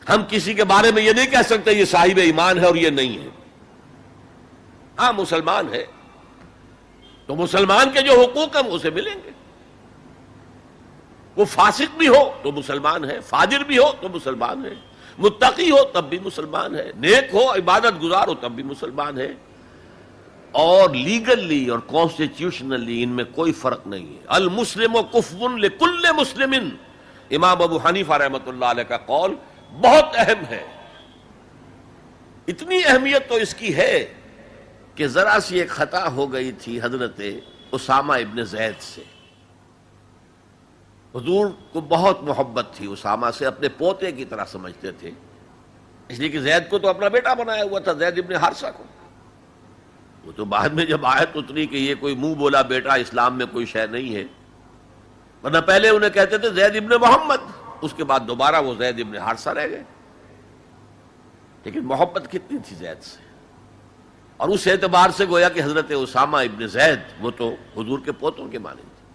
ہم کسی کے بارے میں یہ نہیں کہہ سکتے یہ صاحب ایمان ہے اور یہ نہیں ہے۔ ہاں مسلمان ہے تو مسلمان کے جو حقوق ہیں وہ اسے ملیں گے۔ وہ فاسق بھی ہو تو مسلمان ہے، فاجر بھی ہو تو مسلمان ہے، متقی ہو تب بھی مسلمان ہے، نیک ہو عبادت گزار ہو تب بھی مسلمان ہے۔ اور لیگلی اور کانسٹیٹیوشنلی ان میں کوئی فرق نہیں ہے۔ المسلم کفو لکل مسلم، امام ابو حنیفہ رحمۃ اللہ علیہ کا قول بہت اہم ہے۔ اتنی اہمیت تو اس کی ہے کہ ذرا سی ایک خطا ہو گئی تھی حضرت اسامہ ابن زید سے۔ حضور کو بہت محبت تھی اسامہ سے، اپنے پوتے کی طرح سمجھتے تھے، اس لیے کہ زید کو تو اپنا بیٹا بنایا ہوا تھا، زید ابن حارثہ کو۔ وہ تو بعد میں جب آیت اتری کہ یہ کوئی منہ بولا بیٹا اسلام میں کوئی شے نہیں ہے، ورنہ پہلے انہیں کہتے تھے زید ابن محمد، اس کے بعد دوبارہ وہ زید ابن حارثہ رہ گئے۔ لیکن محبت کتنی تھی زید سے، اور اس اعتبار سے گویا کہ حضرت اسامہ ابن زید وہ تو حضور کے پوتوں کے مانند تھے۔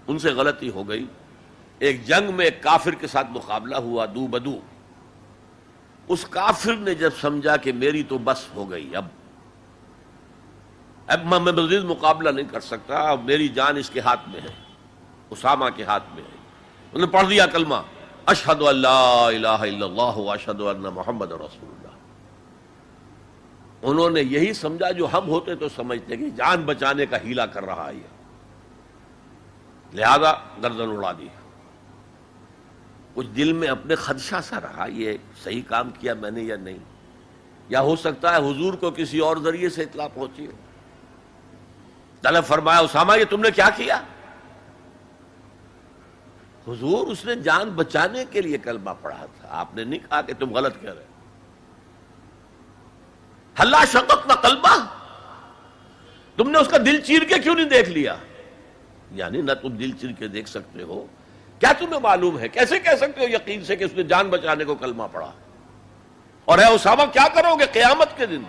ان سے غلطی ہو گئی، ایک جنگ میں ایک کافر کے ساتھ مقابلہ ہوا دو بدو۔ اس کافر نے جب سمجھا کہ میری تو بس ہو گئی، اب میں مزید مقابلہ نہیں کر سکتا، اب میری جان اس کے ہاتھ میں ہے، اسامہ کے ہاتھ میں ہے، انہوں نے پڑھ دیا کلمہ اشہد ان لا الہ الا اللہ واشہد ان محمد رسول اللہ۔ انہوں نے یہی سمجھا جو ہم ہوتے تو سمجھتے کہ جان بچانے کا ہیلا کر رہا ہے، لہذا گردن اڑا دی۔ کچھ دل میں اپنے خدشہ سا رہا، یہ صحیح کام کیا میں نے یا نہیں، یا ہو سکتا ہے حضور کو کسی اور ذریعے سے اطلاع پہنچی ہو۔ طلب فرمایا اسامہ یہ تم نے کیا کیا؟ حضور اس نے جان بچانے کے لیے کلمہ پڑھا تھا، آپ نے نہیں کہا کہ تم غلط کہہ رہے۔ حلا شققنا قلبہ، تم نے اس کا دل چیر کے کیوں نہیں دیکھ لیا؟ یعنی نہ تم دل چیر کے دیکھ سکتے ہو، کیا تمہیں معلوم ہے، کیسے کہہ سکتے ہو یقین سے کہ اس نے جان بچانے کو کلمہ پڑھا؟ اور اے اسامہ کیا کرو گے قیامت کے دن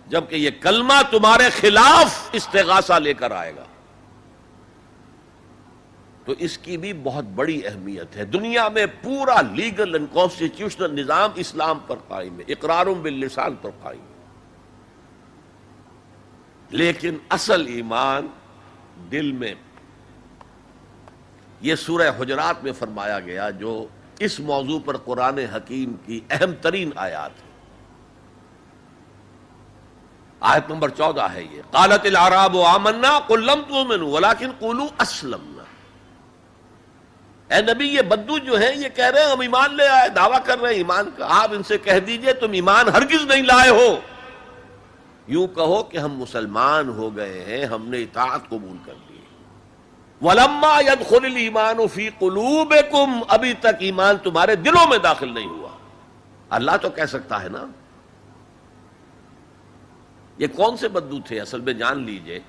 جبکہ یہ کلمہ تمہارے خلاف استغاثہ لے کر آئے گا؟ تو اس کی بھی بہت بڑی اہمیت ہے. دنیا میں پورا لیگل اینڈ کانسٹیٹیوشنل نظام اسلام پر قائم ہے، اقرار باللسان پر قائم ہے، لیکن اصل ایمان دل میں. یہ سورہ حجرات میں فرمایا گیا جو اس موضوع پر قرآن حکیم کی اہم ترین آیات ہے. آیت نمبر 14 ہے یہ، قالت الاعراب آمنا قل لم تؤمنوا ولکن قولوا اسلمنا. اے نبی یہ بدو جو ہیں یہ کہہ رہے ہیں ہم ایمان لے آئے، دعویٰ کر رہے ہیں ایمان کا. آپ ان سے کہہ دیجئے تم ایمان ہرگز نہیں لائے ہو، یوں کہو کہ ہم مسلمان ہو گئے ہیں، ہم نے اطاعت قبول کر لی. وَلَمَّا يَدْخُلِ الْإِيمَانُ فِي قُلُوبِكُمْ، ابھی تک ایمان تمہارے دلوں میں داخل نہیں ہوا. اللہ تو کہہ سکتا ہے نا. یہ کون سے بدو تھے اصل میں جان لیجئے.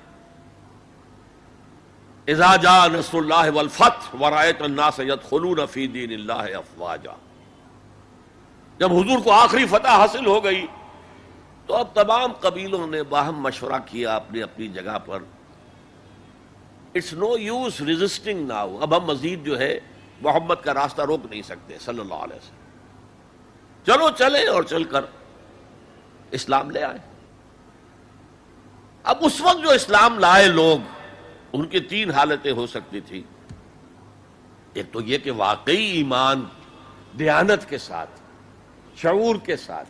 اذا جاء نصر اللہ والفتح ورأيت الناس يدخلون في دین اللہ افواجا. جب حضور کو آخری فتح حاصل ہو گئی تو اب تمام قبیلوں نے باہم مشورہ کیا اپنی اپنی جگہ پر. It's no use resisting now. اب ہم مزید جو ہے محمد کا راستہ روک نہیں سکتے صلی اللہ علیہ وسلم. چلو چلیں اور چل کر اسلام لے آئے. اب اس وقت جو اسلام لائے لوگ، ان کی 3 حالتیں ہو سکتی تھی. ایک تو یہ کہ واقعی ایمان دیانت کے ساتھ، شعور کے ساتھ،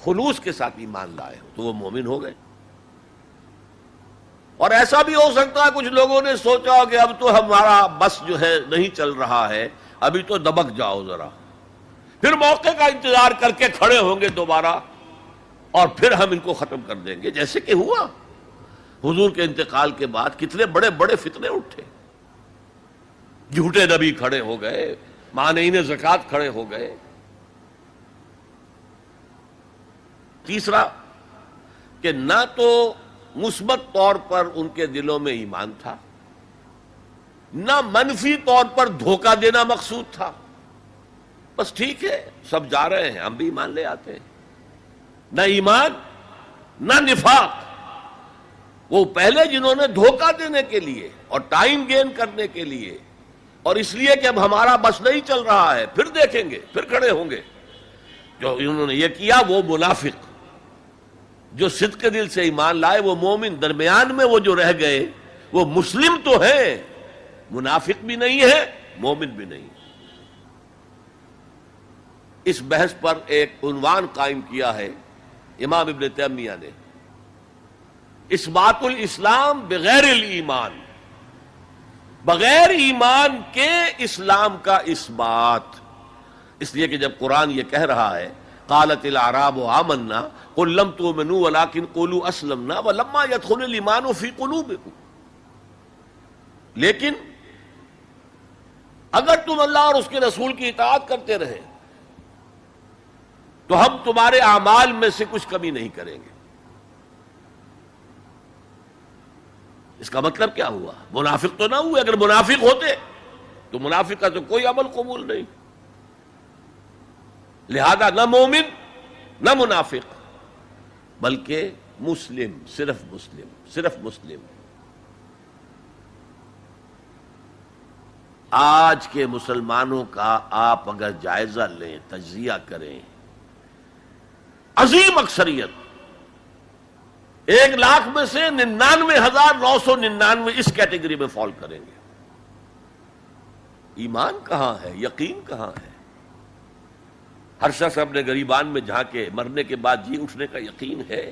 خلوص کے ساتھ ایمان لائے ہو تو وہ مومن ہو گئے. اور ایسا بھی ہو سکتا ہے کچھ لوگوں نے سوچا کہ اب تو ہمارا بس جو ہے نہیں چل رہا ہے، ابھی تو دبک جاؤ ذرا، پھر موقع کا انتظار کر کے کھڑے ہوں گے دوبارہ اور پھر ہم ان کو ختم کر دیں گے. جیسے کہ ہوا حضور کے انتقال کے بعد کتنے بڑے بڑے فتنے اٹھے. جھوٹے نبی کھڑے ہو گئے، مانعین زکوٰۃ کھڑے ہو گئے. تیسرا کہ نہ تو مثبت طور پر ان کے دلوں میں ایمان تھا، نہ منفی طور پر دھوکہ دینا مقصود تھا. بس ٹھیک ہے سب جا رہے ہیں ہم بھی ایمان لے آتے ہیں. نہ ایمان نہ نفاق. وہ پہلے جنہوں نے دھوکہ دینے کے لیے اور ٹائم گین کرنے کے لیے اور اس لیے کہ اب ہمارا بس نہیں چل رہا ہے پھر دیکھیں گے پھر کھڑے ہوں گے، جو انہوں نے یہ کیا وہ منافق. جو صدق کے دل سے ایمان لائے وہ مومن. درمیان میں وہ جو رہ گئے وہ مسلم تو ہیں، منافق بھی نہیں ہے، مومن بھی نہیں. اس بحث پر ایک عنوان قائم کیا ہے امام ابن تیمیہ نے، اثبات الاسلام بغیر الایمان، بغیر ایمان کے اسلام کا اثبات. اس لیے کہ جب قرآن یہ کہہ رہا ہے قالت الاعراب آمنا قل لم تؤمنوا ولکن قولوا اسلمنا ولما يدخل الايمان في قلوبكم، لیکن اگر تم اللہ اور اس کے رسول کی اطاعت کرتے رہے تو ہم تمہارے اعمال میں سے کچھ کمی نہیں کریں گے. اس کا مطلب کیا ہوا؟ منافق تو نہ ہوئے. اگر منافق ہوتے تو منافق کا تو کوئی عمل قبول نہیں. لہذا نہ مومن نہ منافق بلکہ مسلم، صرف مسلم، صرف مسلم. آج کے مسلمانوں کا آپ اگر جائزہ لیں، تجزیہ کریں، عظیم اکثریت 1,00,000 میں سے 99,999 اس کیٹیگری میں فال کریں گے. ایمان کہاں ہے؟ یقین کہاں ہے؟ ہر شخص اپنے گریبان میں جھانکے مرنے کے بعد جی اٹھنے کا یقین ہے؟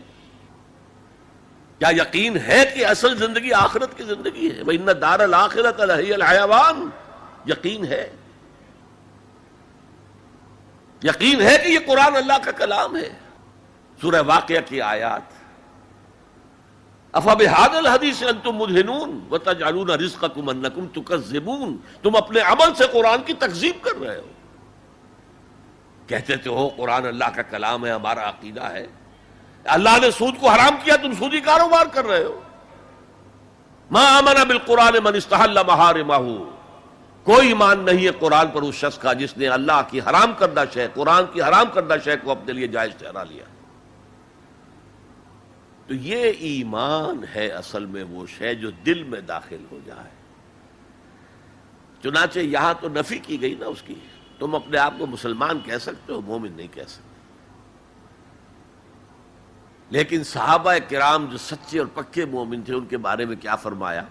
کیا یقین ہے کہ اصل زندگی آخرت کی زندگی ہے؟ وَإِنَّ دَارَ الْآخِرَةَ لَهِيَ الْحَيَوَانُ. یقین ہے؟ یقین ہے کہ یہ قرآن اللہ کا کلام ہے؟ سورہ واقعہ کی آیات، أَفَبِهَذَا الْحَدِيثِ أَنْتُمْ مُدْهِنُونَ وَتَجْعَلُونَ رِزْقَكُمْ أَنَّكُمْ تُكَذِّبُونَ. تم اپنے عمل سے قرآن کی تکذیب کر رہے ہو. کہتے تو ہو قرآن اللہ کا کلام ہے، ہمارا عقیدہ ہے. اللہ نے سود کو حرام کیا، تم سودی کاروبار کر رہے ہو. مَا آمَنَ بِالْقُرْآنِ مَنِ اسْتَحَلَّ مَحَارِمَهُ. کوئی ایمان نہیں ہے قرآن پر اس شخص کا جس نے اللہ کی حرام کردہ شے، قرآن کی حرام کردہ شے کو اپنے لیے جائز ٹھہرا لیا. تو یہ ایمان ہے اصل میں وہ شے جو دل میں داخل ہو جائے. چنانچہ یہاں تو نفی کی گئی نا اس کی. تم اپنے آپ کو مسلمان کہہ سکتے ہو، مومن نہیں کہہ سکتے. لیکن صحابہ کرام جو سچے اور پکے مومن تھے ان کے بارے میں کیا فرمایا؟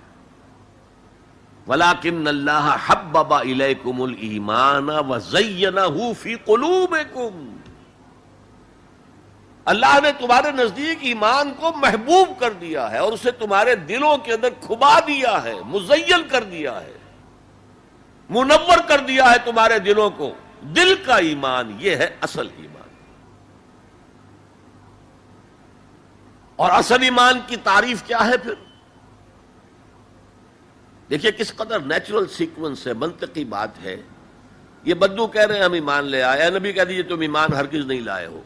وَلَٰكِنَّ اللَّهَ حَبَّبَ إِلَيْكُمُ الْإِيمَانَ وَزَيَّنَهُ فِي قُلُوبِكُمْ. اللہ نے تمہارے نزدیک ایمان کو محبوب کر دیا ہے اور اسے تمہارے دلوں کے اندر کھبا دیا ہے، مزین کر دیا ہے، منور کر دیا ہے تمہارے دلوں کو. دل کا ایمان یہ ہے اصل ایمان. اور اصل ایمان کی تعریف کیا ہے پھر؟ دیکھیے کس قدر نیچرل سیکوینس ہے، منطقی بات ہے. یہ بدو کہہ رہے ہیں ہم ایمان لے آئے، اے نبی کہہ دیجئے تم ایمان ہرگز نہیں لائے ہو.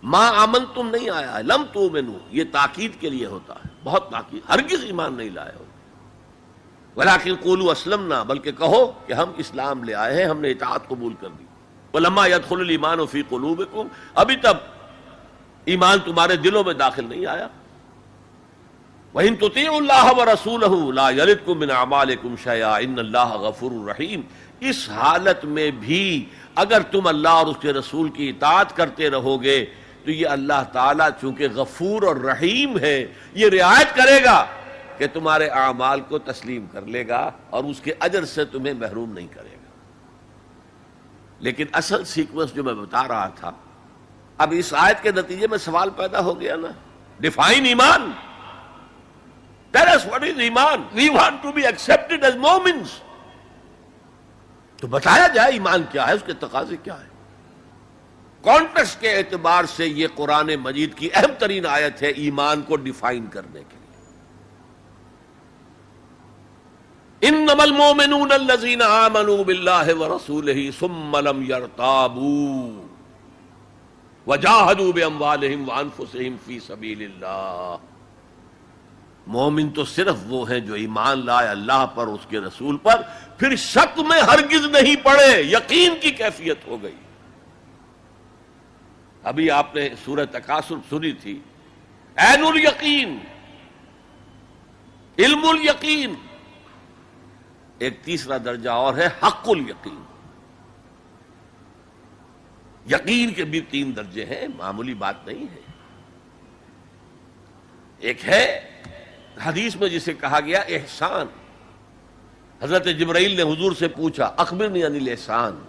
ما آمن تم نہیں آیا ہے، لم تؤمنوا یہ تاکید کے لیے ہوتا ہے، بہت تاکید. ہرگز ایمان نہیں لائے ہو. ولکن قولوا اسلمنا بلکہ کہو کہ ہم اسلام لے آئے ہیں، ہم نے اطاعت قبول کر دی. ولما يدخل الايمان في قلوبكم ابھی تک ایمان تمہارے دلوں میں داخل نہیں آیا. وَإِن تُطِيعُوا اللَّهَ وَرَسُولَهُ لَا يَلِدْكُم مِّنْ أَعْمَالِكُمْ شَيْئًا إِنَّ اللَّهَ غَفُورٌ رَّحِيمٌ. اس حالت میں بھی اگر تم اللہ اور اس کے رسول کی اطاعت کرتے رہو گے تو یہ اللہ تعالیٰ چونکہ غفور اور رحیم ہے یہ رعایت کرے گا کہ تمہارے اعمال کو تسلیم کر لے گا اور اس کے اجر سے تمہیں محروم نہیں کرے گا. لیکن اصل سیکوینس جو میں بتا رہا تھا، اب اس آیت کے نتیجے میں سوال پیدا ہو گیا نا. ڈیفائن ایمان. Tell us what is ایمان. We want to be accepted as momins. تو بتایا جائے ایمان کیا ہے، اس کے تقاضے کیا ہے. کانٹیکسٹ کے اعتبار سے یہ قرآن مجید کی اہم ترین آیت ہے ایمان کو ڈیفائن کرنے کے لیے. انما المؤمنون الذين آمنوا بالله ورسوله ثم لم يرتابوا وجاهدوا باموالهم وانفسهم في سبيل الله. مومن تو صرف وہ ہیں جو ایمان لائے اللہ پر، اس کے رسول پر، پھر شک میں ہرگز نہیں پڑے، یقین کی کیفیت ہو گئی. ابھی آپ نے سورہ تکاثر سنی تھی. عین الیقین، علم الیقین. ایک تیسرا درجہ اور ہے حق الیقین. یقین کے بھی 3 درجے ہیں، معمولی بات نہیں ہے. ایک ہے حدیث میں جسے کہا گیا احسان. حضرت جبرائیل نے حضور سے پوچھا اخبرنی عن الاحسان.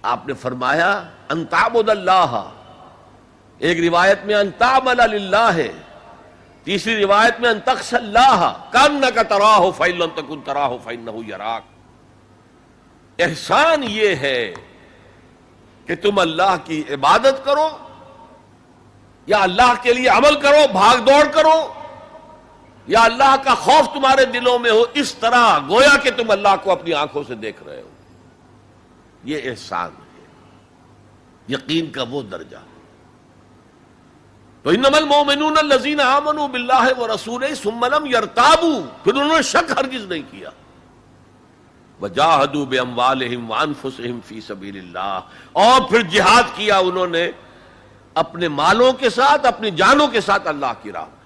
آپ نے فرمایا ان تعبد اللہ. ایک روایت میں ان تعمل للہ ہے، تیسری روایت میں ان تخشى اللہ کانک تراہ فإن لم تکن تراہ فإنہ یراک. احسان یہ ہے کہ تم اللہ کی عبادت کرو یا اللہ کے لیے عمل کرو، بھاگ دوڑ کرو، یا اللہ کا خوف تمہارے دلوں میں ہو اس طرح گویا کہ تم اللہ کو اپنی آنکھوں سے دیکھ رہے ہو. یہ احسان ہے، یقین کا وہ درجہ. تو انما المؤمنون الذین آمنوا باللہ ورسولہ ثم لم یرتابوا، پھر انہوں نے شک ہرگز نہیں کیا. وجاہدوا باموالہم وانفسہم فی سبیل اللہ، اور پھر جہاد کیا انہوں نے اپنے مالوں کے ساتھ، اپنی جانوں کے ساتھ اللہ کی راہ.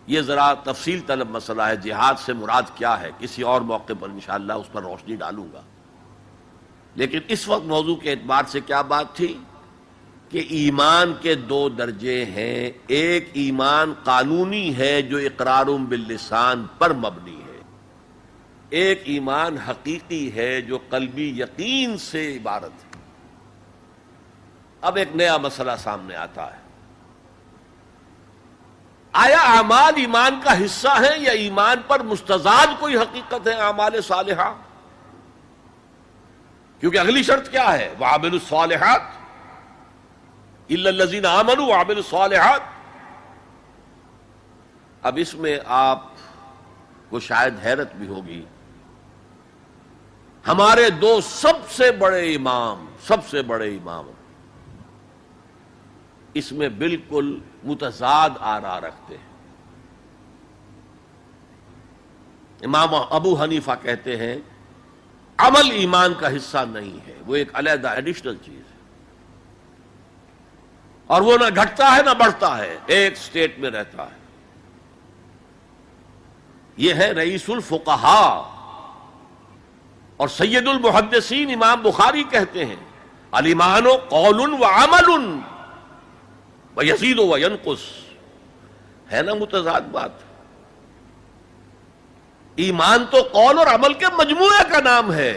یہ ذرا تفصیل طلب مسئلہ ہے، جہاد سے مراد کیا ہے، کسی اور موقع پر انشاءاللہ اس پر روشنی ڈالوں گا. لیکن اس وقت موضوع کے اعتبار سے کیا بات تھی کہ ایمان کے 2 درجے ہیں. ایک ایمان قانونی ہے جو اقرار باللسان پر مبنی ہے، ایک ایمان حقیقی ہے جو قلبی یقین سے عبارت ہے. اب ایک نیا مسئلہ سامنے آتا ہے، آیا اعمال ایمان کا حصہ ہیں یا ایمان پر مستضاد کوئی حقیقت ہے اعمال صالحہ؟ کیونکہ اگلی شرط کیا ہے؟ وَعَمِلُوا الصَّالِحَاتِ إِلَّا الَّذِينَ آمَنُوا وَعَمِلُوا الصَّالِحَاتِ. اب اس میں آپ کو شاید حیرت بھی ہوگی، ہمارے 2 سب سے بڑے امام اس میں بالکل متضاد آراء رکھتے ہیں. امام ابو حنیفہ کہتے ہیں عمل ایمان کا حصہ نہیں ہے، وہ ایک علیحدہ ایڈیشنل چیز ہے، اور وہ نہ گھٹتا ہے نہ بڑھتا ہے، ایک سٹیٹ میں رہتا ہے. یہ ہے رئیس الفقہاء، اور سید المحدثین امام بخاری کہتے ہیں الایمان قول وعمل ویزید وینقص. ہے نا متضاد بات؟ ایمان تو قول اور عمل کے مجموعے کا نام ہے.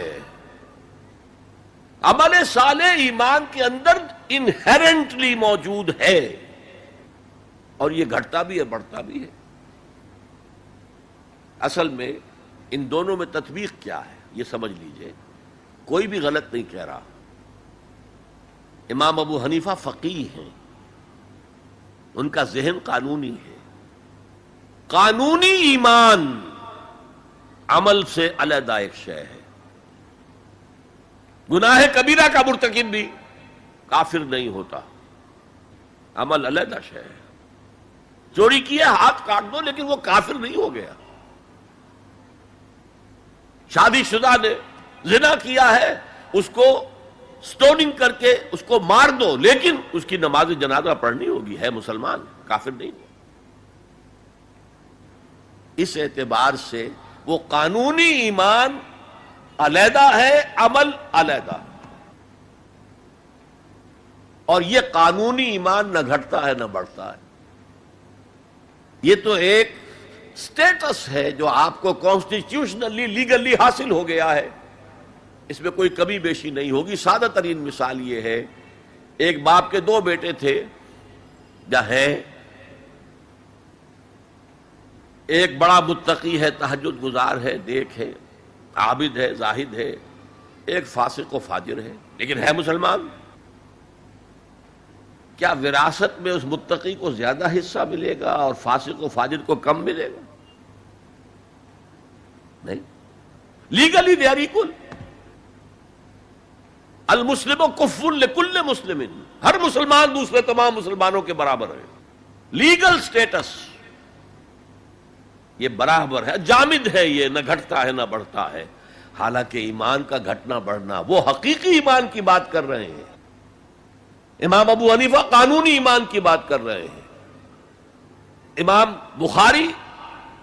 عمل صالح ایمان کے اندر انہیرنٹلی موجود ہے، اور یہ گھٹتا بھی ہے بڑھتا بھی ہے. اصل میں ان دونوں میں تطبیق کیا ہے یہ سمجھ لیجئے. کوئی بھی غلط نہیں کہہ رہا. امام ابو حنیفہ فقیہ ہیں، ان کا ذہن قانونی ہے. قانونی ایمان عمل سے علیحدہ ایک شے ہے. گناہ کبیرہ کا مرتکب بھی کافر نہیں ہوتا، عمل علیحدہ شے ہے. چوری کیا ہاتھ کاٹ دو لیکن وہ کافر نہیں ہو گیا. شادی شدہ نے زنا کیا ہے، اس کو سٹوننگ کر کے اس کو مار دو، لیکن اس کی نماز جنازہ پڑھنی ہوگی، ہے مسلمان، کافر نہیں. اس اعتبار سے وہ قانونی ایمان علیحدہ ہے، عمل علیحدہ. اور یہ قانونی ایمان نہ گھٹتا ہے نہ بڑھتا ہے. یہ تو ایک سٹیٹس ہے جو آپ کو کانسٹیٹیوشنلی لیگلی حاصل ہو گیا ہے، اس میں کوئی کمی بیشی نہیں ہوگی. سادہ ترین مثال یہ ہے، ایک باپ کے دو بیٹے تھے یا ہیں. ایک بڑا متقی ہے، تہجد گزار ہے، نیک ہے، عابد ہے، زاہد ہے. ایک فاسق و فاجر ہے لیکن ہے مسلمان. کیا وراثت میں اس متقی کو زیادہ حصہ ملے گا اور فاسق و فاجر کو کم ملے گا؟ نہیں. Legally they are equal. المسلم کف لکل مسلم، ہر مسلمان دوسرے تمام مسلمانوں کے برابر ہے. لیگل سٹیٹس یہ برابر ہے، جامد ہے، یہ نہ گھٹتا ہے نہ بڑھتا ہے. حالانکہ ایمان کا گھٹنا بڑھنا، وہ حقیقی ایمان کی بات کر رہے ہیں. امام ابو حنیفہ قانونی ایمان کی بات کر رہے ہیں، امام بخاری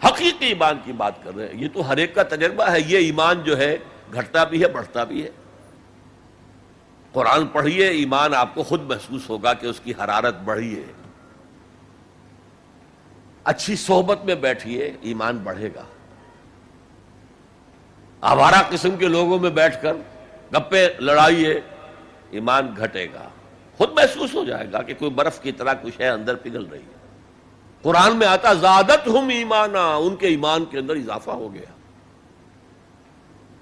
حقیقی ایمان کی بات کر رہے ہیں. یہ تو ہر ایک کا تجربہ ہے. یہ ایمان جو ہے گھٹتا بھی ہے بڑھتا بھی ہے. قرآن پڑھیے، ایمان آپ کو خود محسوس ہوگا کہ اس کی حرارت بڑھی ہے. اچھی صحبت میں بیٹھیے، ایمان بڑھے گا. آوارہ قسم کے لوگوں میں بیٹھ کر گپے لڑائیے، ایمان گھٹے گا. خود محسوس ہو جائے گا کہ کوئی برف کی طرح کچھ ہے اندر پگھل رہی ہے. قرآن میں آتا زادتہم ایمانا، ان کے ایمان کے اندر اضافہ ہو گیا.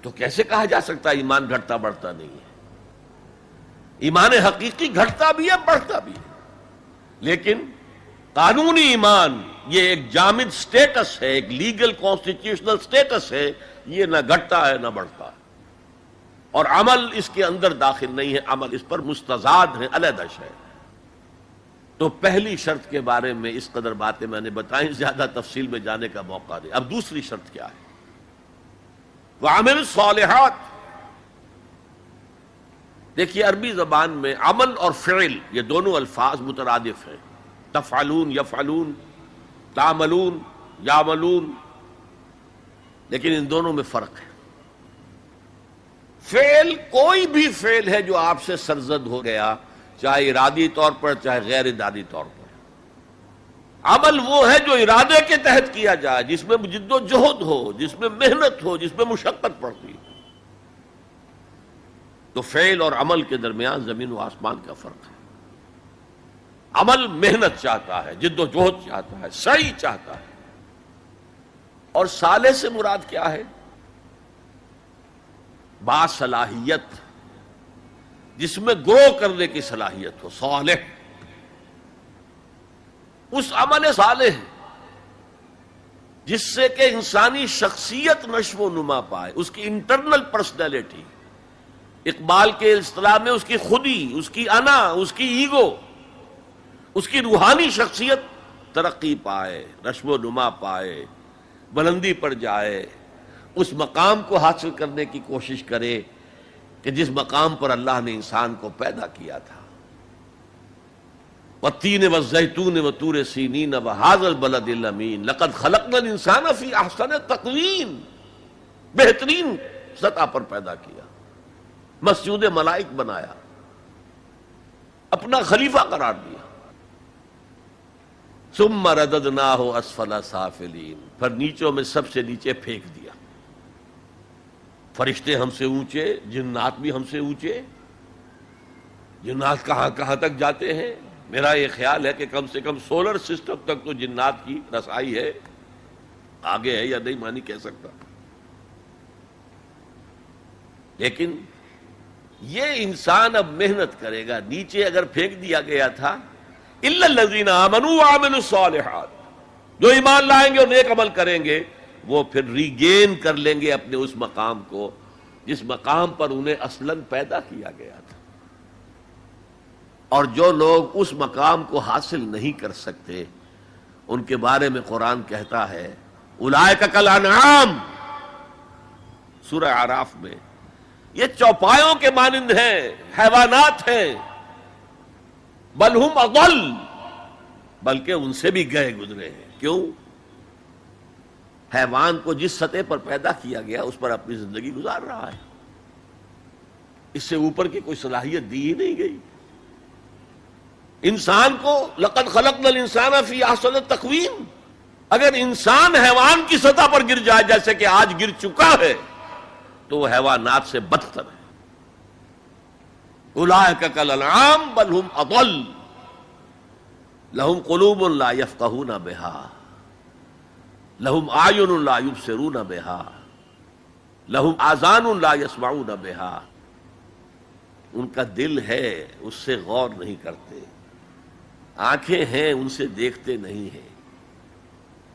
تو کیسے کہا جا سکتا ہے ایمان گھٹتا بڑھتا نہیں ہے؟ ایمان حقیقی گھٹتا بھی ہے بڑھتا بھی ہے. لیکن قانونی ایمان یہ ایک جامد سٹیٹس ہے، ایک لیگل کانسٹیٹیوشنل سٹیٹس ہے. یہ نہ گھٹتا ہے نہ بڑھتا ہے. اور عمل اس کے اندر داخل نہیں ہے، عمل اس پر مستضاد ہے، علیحدہ شے. تو پہلی شرط کے بارے میں اس قدر باتیں میں نے بتائیں، زیادہ تفصیل میں جانے کا موقع دیں. اب دوسری شرط کیا ہے؟ وَعَمِلُ الصَّالِحَاتِ. دیکھیے عربی زبان میں عمل اور فعل یہ دونوں الفاظ مترادف ہیں. تفعلون، یفعلون، تعملون، یعملون، لیکن ان دونوں میں فرق ہے. فعل کوئی بھی فعل ہے جو آپ سے سرزد ہو گیا، چاہے ارادی طور پر چاہے غیر ارادی طور پر. عمل وہ ہے جو ارادے کے تحت کیا جائے، جس میں جد و جہد ہو، جس میں محنت ہو، جس میں مشقت پڑتی ہے. تو فعل اور عمل کے درمیان زمین و آسمان کا فرق ہے. عمل محنت چاہتا ہے، جد و جہد چاہتا ہے، سعی چاہتا ہے. اور صالح سے مراد کیا ہے؟ باصلاحیت، جس میں گرو کرنے کی صلاحیت ہو. صالح اس عمل صالح جس سے کہ انسانی شخصیت نشو و نما پائے، اس کی انٹرنل پرسنالٹی، اقبال کے اصطلاح میں اس کی خودی، اس کی انا، اس کی ایگو، اس کی روحانی شخصیت ترقی پائے، نشو و نما پائے، بلندی پر جائے، اس مقام کو حاصل کرنے کی کوشش کرے کہ جس مقام پر اللہ نے انسان کو پیدا کیا تھا. والتین والزیتون وطور سینین وہذا البلد الامین لقد خلقنا الانسان فی احسن تقویم، بہترین سطح پر پیدا کیا، مسجود ملائک بنایا، اپنا خلیفہ قرار دیا. ثم رددناہ اسفل سافلین، پھر نیچوں میں سب سے نیچے پھینک دیا. فرشتے ہم سے اونچے، جنات بھی ہم سے اونچے. جنات کہاں کہاں تک جاتے ہیں؟ میرا یہ خیال ہے کہ کم سے کم سولر سسٹم تک تو جنات کی رسائی ہے، آگے ہے یا نہیں میں نہیں کہہ سکتا. لیکن یہ انسان اب محنت کرے گا. نیچے اگر پھینک دیا گیا تھا الا الذین آمنوا وعملوا الصالحات، جو ایمان لائیں گے اور نیک عمل کریں گے وہ پھر ریگین کر لیں گے اپنے اس مقام کو جس مقام پر انہیں اصلاً پیدا کیا گیا تھا. اور جو لوگ اس مقام کو حاصل نہیں کر سکتے ان کے بارے میں قرآن کہتا ہے اولئک کالانعام، سورہ اعراف میں، یہ چوپایوں کے مانند ہیں، حیوانات ہیں. بل ہم اضل، بلکہ ان سے بھی گئے گزرے ہیں. کیوں؟ حیوان کو جس سطح پر پیدا کیا گیا اس پر اپنی زندگی گزار رہا ہے، اس سے اوپر کی کوئی صلاحیت دی ہی نہیں گئی. انسان کو لقد خلقنا الانسان فی احسن تقویم، اگر انسان حیوان کی سطح پر گر جائے جیسے کہ آج گر چکا ہے تو وہ حیوانات سے بدتر ہے. اولئک کالانعام بل ہم اضل لہم قلوب لا یفقہون بہا لہم اعین لا یبصرون بہا لہم آذان لا یسمعون بہا. ان کا دل ہے اس سے غور نہیں کرتے، آنکھیں ہیں ان سے دیکھتے نہیں ہیں،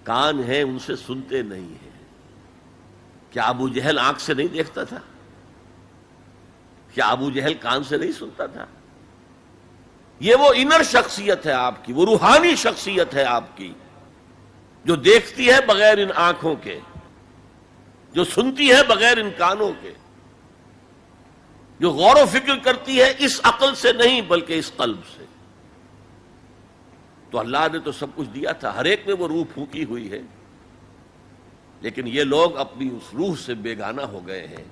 کان ہیں ان سے سنتے نہیں ہیں. کیا ابو جہل آنکھ سے نہیں دیکھتا تھا؟ کیا ابو جہل کان سے نہیں سنتا تھا؟ یہ وہ انر شخصیت ہے آپ کی، وہ روحانی شخصیت ہے آپ کی جو دیکھتی ہے بغیر ان آنکھوں کے، جو سنتی ہے بغیر ان کانوں کے، جو غور و فکر کرتی ہے اس عقل سے نہیں بلکہ اس قلب سے. تو اللہ نے تو سب کچھ دیا تھا، ہر ایک میں وہ روح پھونکی ہوئی ہے، لیکن یہ لوگ اپنی اس روح سے بیگانہ ہو گئے ہیں،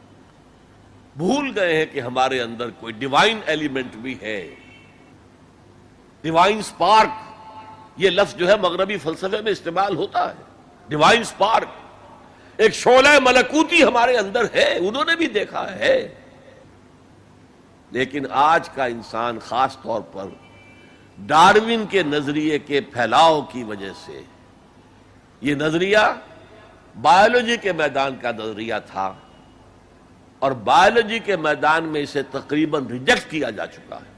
بھول گئے ہیں کہ ہمارے اندر کوئی ڈیوائن ایلیمنٹ بھی ہے. ڈیوائن سپارک، یہ لفظ جو ہے مغربی فلسفے میں استعمال ہوتا ہے. ڈیوائن سپارک، ایک شعلہ ملکوتی ہمارے اندر ہے، انہوں نے بھی دیکھا ہے. لیکن آج کا انسان خاص طور پر ڈارون کے نظریے کے پھیلاؤ کی وجہ سے، یہ نظریہ بایولوجی کے میدان کا نظریہ تھا اور بایولوجی کے میدان میں اسے تقریباً ریجیکٹ کیا جا چکا ہے،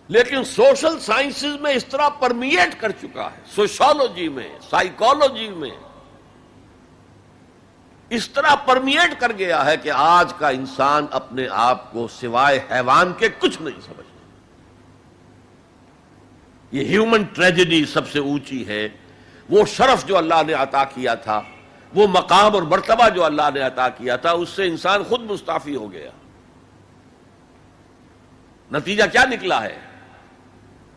لیکن سوشل سائنسز میں اس طرح پرمیٹ کر چکا ہے، سوشالوجی میں، سائیکالوجی میں اس طرح پرمیٹ کر گیا ہے کہ آج کا انسان اپنے آپ کو سوائے حیوان کے کچھ نہیں سمجھتا. یہ ہیومن ٹریجڈی سب سے اونچی ہے. وہ شرف جو اللہ نے عطا کیا تھا، وہ مقام اور مرتبہ جو اللہ نے عطا کیا تھا، اس سے انسان خود مستعفی ہو گیا. نتیجہ کیا نکلا ہے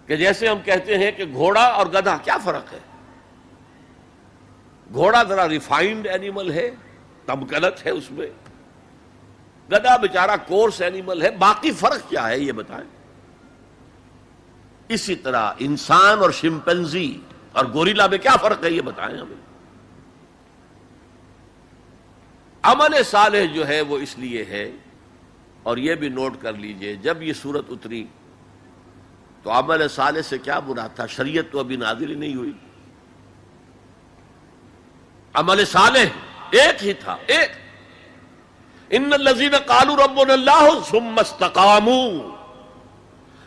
کہ جیسے ہم کہتے ہیں کہ گھوڑا اور گدھا کیا فرق ہے؟ گھوڑا ذرا ریفائنڈ اینیمل ہے، تمکنت ہے اس میں، گدھا بیچارہ کورس اینیمل ہے. باقی فرق کیا ہے یہ بتائیں؟ اسی طرح انسان اور شمپینزی اور گوریلا میں کیا فرق ہے یہ بتائیں ہمیں. عمل صالح جو ہے وہ اس لیے ہے، اور یہ بھی نوٹ کر لیجئے، جب یہ سورت اتری تو عمل صالح سے کیا مراد تھا؟ شریعت تو ابھی نازل ہی نہیں ہوئی. عمل صالح ایک ہی تھا، ایک ان الذین قالوا ربنا اللہ ثم استقاموا،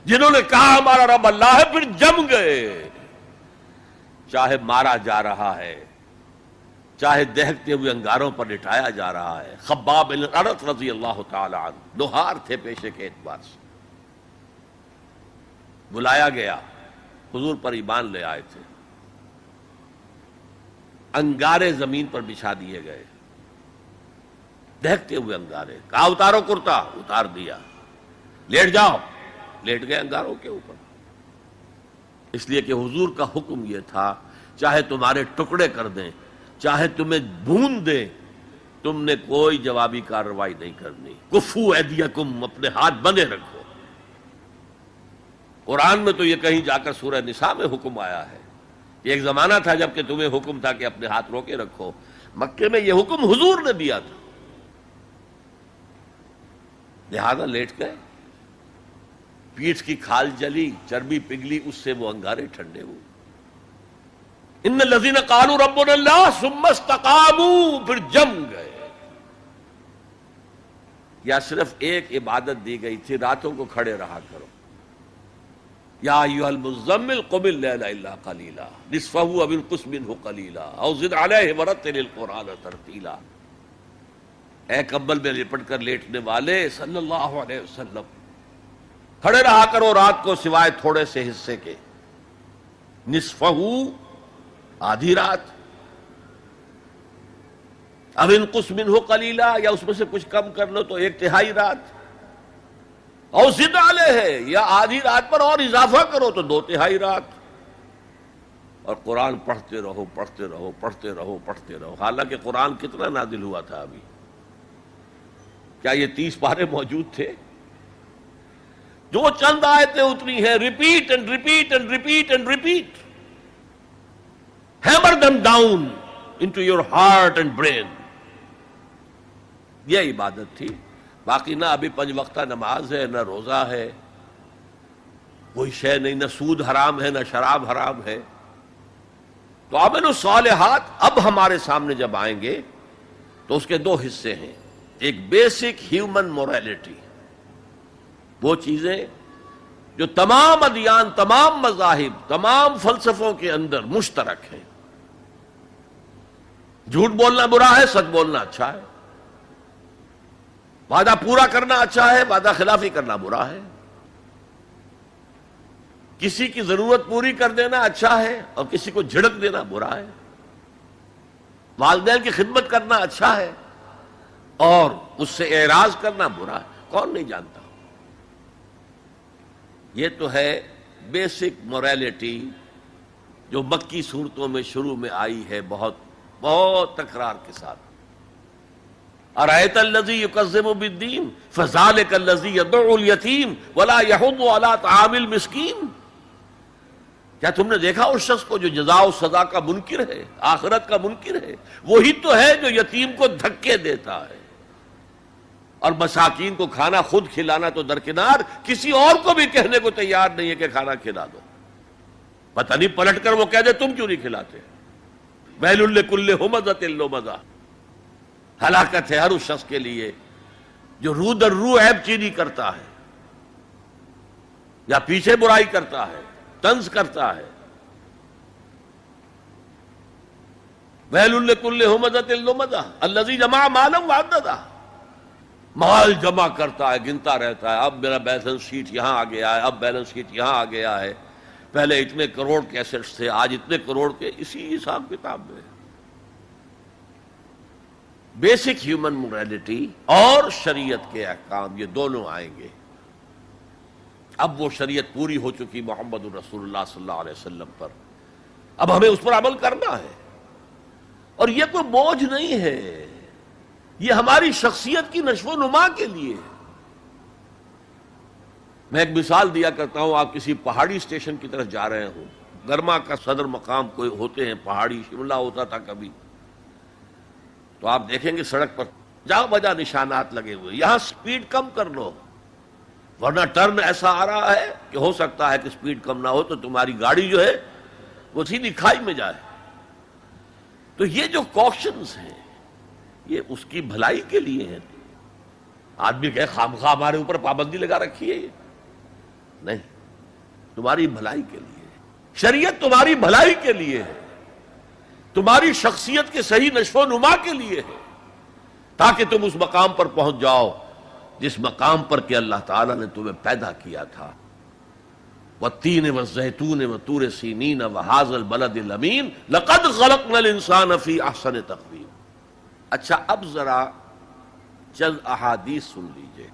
جنہوں نے کہا ہمارا رب اللہ ہے پھر جم گئے. چاہے مارا جا رہا ہے، چاہے دہکتے ہوئے انگاروں پر لٹایا جا رہا ہے. خباب بن الارت رضی اللہ تعالی عنہ لوہار تھے پیشے کے اعتبار سے، بلایا گیا، حضور پر ایمان لے آئے تھے. انگارے زمین پر بچھا دیے گئے، دہکتے ہوئے انگارے. کہا اتارو کرتا، اتار دیا. لیٹ جاؤ، لیٹ گئے انگاروں کے اوپر. اس لیے کہ حضور کا حکم یہ تھا چاہے تمہارے ٹکڑے کر دیں، چاہے تمہیں بھون دیں، تم نے کوئی جوابی کارروائی نہیں کرنی. کفو ایدیکم، اپنے ہاتھ بندے رکھو. قرآن میں تو یہ کہیں جا کر سورہ نساء میں حکم آیا ہے. ایک زمانہ تھا جب کہ تمہیں حکم تھا کہ اپنے ہاتھ روکے رکھو. مکے میں یہ حکم حضور نے دیا تھا، لہذا لیٹ گئے. پیٹھ کی کھال جلی، چربی پگھلی، اس سے وہ انگارے ٹھنڈے ہوئے. ان الذین قالوا ربنا اللہ ثم استقاموا، پھر جم گئے. یا صرف ایک عبادت دی گئی تھی، راتوں کو کھڑے رہا کرو. یا ایھا المزمل قم اللیل الا قلیلا نصفہ او انقص منہ قلیلا او زد علیہ ورتل القرآن ترتیلا. اے کمبل میں لپٹ کر لیٹنے والے صلی اللہ علیہ وسلم، کھڑے رہا کرو رات کو سوائے تھوڑے سے حصے کے. نصفہ، آدھی رات، اب انقص منہ قلیلا، یا اس میں سے کچھ کم کر لو تو ایک تہائی رات. اور زد علیہ ہے، یا آدھی رات پر اور اضافہ کرو تو دو تہائی رات. اور قرآن پڑھتے رہو پڑھتے رہو پڑھتے رہو پڑھتے رہو. حالانکہ قرآن کتنا نازل ہوا تھا ابھی؟ کیا یہ 30 پارے موجود تھے؟ جو چند آیتیں اتری ہیں، repeat and repeat and repeat and repeat. Hammer them down into your heart and brain. یہ عبادت تھی. باقی نہ ابھی 5 وقتہ نماز ہے، نہ روزہ ہے، کوئی شے نہیں، نہ سود حرام ہے، نہ شراب حرام ہے. تو عمل الصالحات اب ہمارے سامنے جب آئیں گے تو اس کے 2 حصے ہیں. ایک بیسک ہیومن موریلٹی، وہ چیزیں جو تمام ادیان، تمام مذاہب، تمام فلسفوں کے اندر مشترک ہیں. جھوٹ بولنا برا ہے، سچ بولنا اچھا ہے. وعدہ پورا کرنا اچھا ہے، وعدہ خلافی کرنا برا ہے. کسی کی ضرورت پوری کر دینا اچھا ہے اور کسی کو جھڑک دینا برا ہے. والدین کی خدمت کرنا اچھا ہے اور اس سے اعراض کرنا برا ہے. کون نہیں جانتا؟ یہ تو ہے بیسک موریلٹی جو مکی صورتوں میں شروع میں آئی ہے، بہت بہت تکرار کے ساتھ. ارأیت الذی یکذب بالدین فذلک الذی یدعو الیتیم ولا یحض علی طعام المسکین. کیا تم نے دیکھا اس شخص کو جو جزا و سزا کا منکر ہے، آخرت کا منکر ہے؟ وہی تو ہے جو یتیم کو دھکے دیتا ہے اور مساکین کو کھانا خود کھلانا تو درکنار، کسی اور کو بھی کہنے کو تیار نہیں ہے کہ کھانا کھلا دو. پتہ نہیں پلٹ کر وہ کہہ دے تم کیوں نہیں کھلاتے. ویل لکل ہمزۃ لمزہ، ہلاکت ہے ہر اس شخص کے لیے جو رو در رو عیب چینی کرتا ہے یا پیچھے برائی کرتا ہے، طنز کرتا ہے. ویل لکل ہمزۃ لمزہ الذی جمع مالا وعددہ. مال جمع کرتا ہے، گنتا رہتا ہے، اب میرا بیلنس شیٹ یہاں آ گیا ہے، اب بیلنس شیٹ یہاں آ گیا ہے، پہلے اتنے کروڑ کے ایسٹس تھے، آج اتنے کروڑ کے. اسی حساب کتاب میں بیسک ہیومن موریلٹی اور شریعت کے احکام، یہ دونوں آئیں گے. اب وہ شریعت پوری ہو چکی محمد رسول اللہ صلی اللہ علیہ وسلم پر، اب ہمیں اس پر عمل کرنا ہے. اور یہ کوئی بوجھ نہیں ہے، یہ ہماری شخصیت کی نشو و نما کے لیے ہے. میں ایک مثال دیا کرتا ہوں. آپ کسی پہاڑی اسٹیشن کی طرف جا رہے ہوں، گرما کا صدر مقام کوئی ہوتے ہیں پہاڑی، شملہ ہوتا تھا کبھی، تو آپ دیکھیں گے سڑک پر جا بجا نشانات لگے ہوئے، یہاں سپیڈ کم کر لو ورنہ ٹرن ایسا آ رہا ہے کہ ہو سکتا ہے کہ سپیڈ کم نہ ہو تو تمہاری گاڑی جو ہے وہ سیدھی کھائی میں جائے. تو یہ جو کوشنز ہیں یہ اس کی بھلائی کے لیے ہے. آدمی کہے خامخواہ ہمارے اوپر پابندی لگا رکھی ہے، نہیں، تمہاری بھلائی کے لیے. شریعت تمہاری بھلائی کے لیے ہے، تمہاری شخصیت کے صحیح نشو و نما کے لیے ہے، تاکہ تم اس مقام پر پہنچ جاؤ جس مقام پر کہ اللہ تعالیٰ نے تمہیں پیدا کیا تھا. والتین والزیتون وطور سینین وہذا البلد الامین لقد خلقنا الانسان فی احسن تقویم. اچھا اب ذرا چند احادیث سن لیجئے.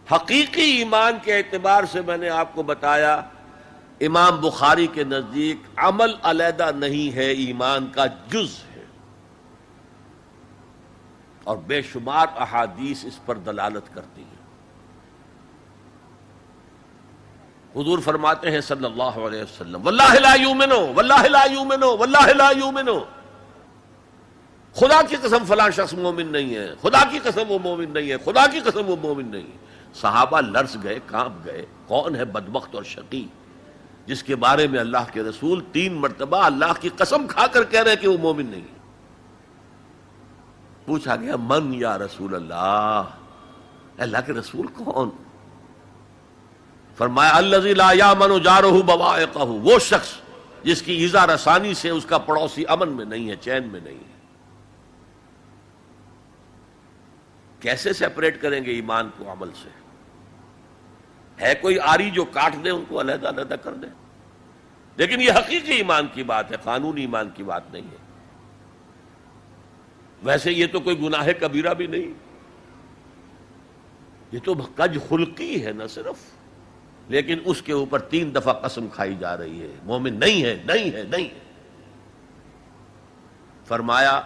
حقیقی ایمان کے اعتبار سے میں نے آپ کو بتایا امام بخاری کے نزدیک عمل علیحدہ نہیں ہے، ایمان کا جز ہے، اور بے شمار احادیث اس پر دلالت کرتی ہیں۔ حضور فرماتے ہیں صلی اللہ علیہ وسلم واللہ لا یؤمنو واللہ لا یؤمنو واللہ لا یؤمنو، خدا کی قسم فلاں شخص مومن نہیں ہے، خدا کی قسم وہ مومن نہیں ہے، خدا کی قسم وہ مومن نہیں ہے۔ صحابہ لرز گئے، کانپ گئے، کون ہے بدبخت اور شقی جس کے بارے میں اللہ کے رسول 3 مرتبہ اللہ کی قسم کھا کر کہہ رہے کہ وہ مومن نہیں ہے؟ پوچھا گیا من یا رسول اللہ کے رسول کون؟ فرمایا الذی لا یامن جارہ بوائقہ، وہ شخص جس کی ایذا رسانی سے اس کا پڑوسی امن میں نہیں ہے، چین میں نہیں ہے۔ کیسے سیپریٹ کریں گے ایمان کو عمل سے؟ ہے کوئی آری جو کاٹ دے ان کو علیحدہ علیحدہ کر دے؟ لیکن یہ حقیقی ایمان کی بات ہے، قانونی ایمان کی بات نہیں ہے۔ ویسے یہ تو کوئی گناہ کبیرہ بھی نہیں، یہ تو کج خلقی ہے نہ صرف، لیکن اس کے اوپر 3 دفعہ قسم کھائی جا رہی ہے مومن نہیں ہے، نہیں ہے، نہیں ہے۔ فرمایا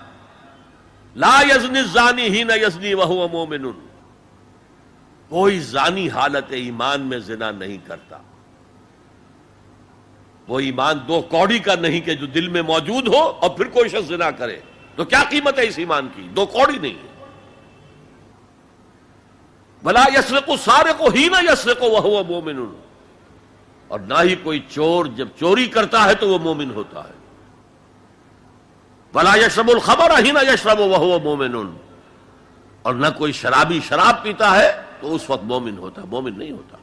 لا یزنی الزانی حین یزنی وہو مومن، کوئی زانی حالت ایمان میں زنا نہیں کرتا۔ وہ ایمان 2 کوڑی کا نہیں کہ جو دل میں موجود ہو اور پھر کوئی شخص زنا کرے، تو کیا قیمت ہے اس ایمان کی؟ 2 کوڑی نہیں ہے۔ ولا یسرق السارق حین یسرق وہو مومن، اور نہ ہی کوئی چور جب چوری کرتا ہے تو وہ مومن ہوتا ہے۔ ولا یشرب الخمر حین یشرب وہو مومن، اور نہ کوئی شرابی شراب پیتا ہے تو اس وقت مومن ہوتا ہے، مومن نہیں ہوتا۔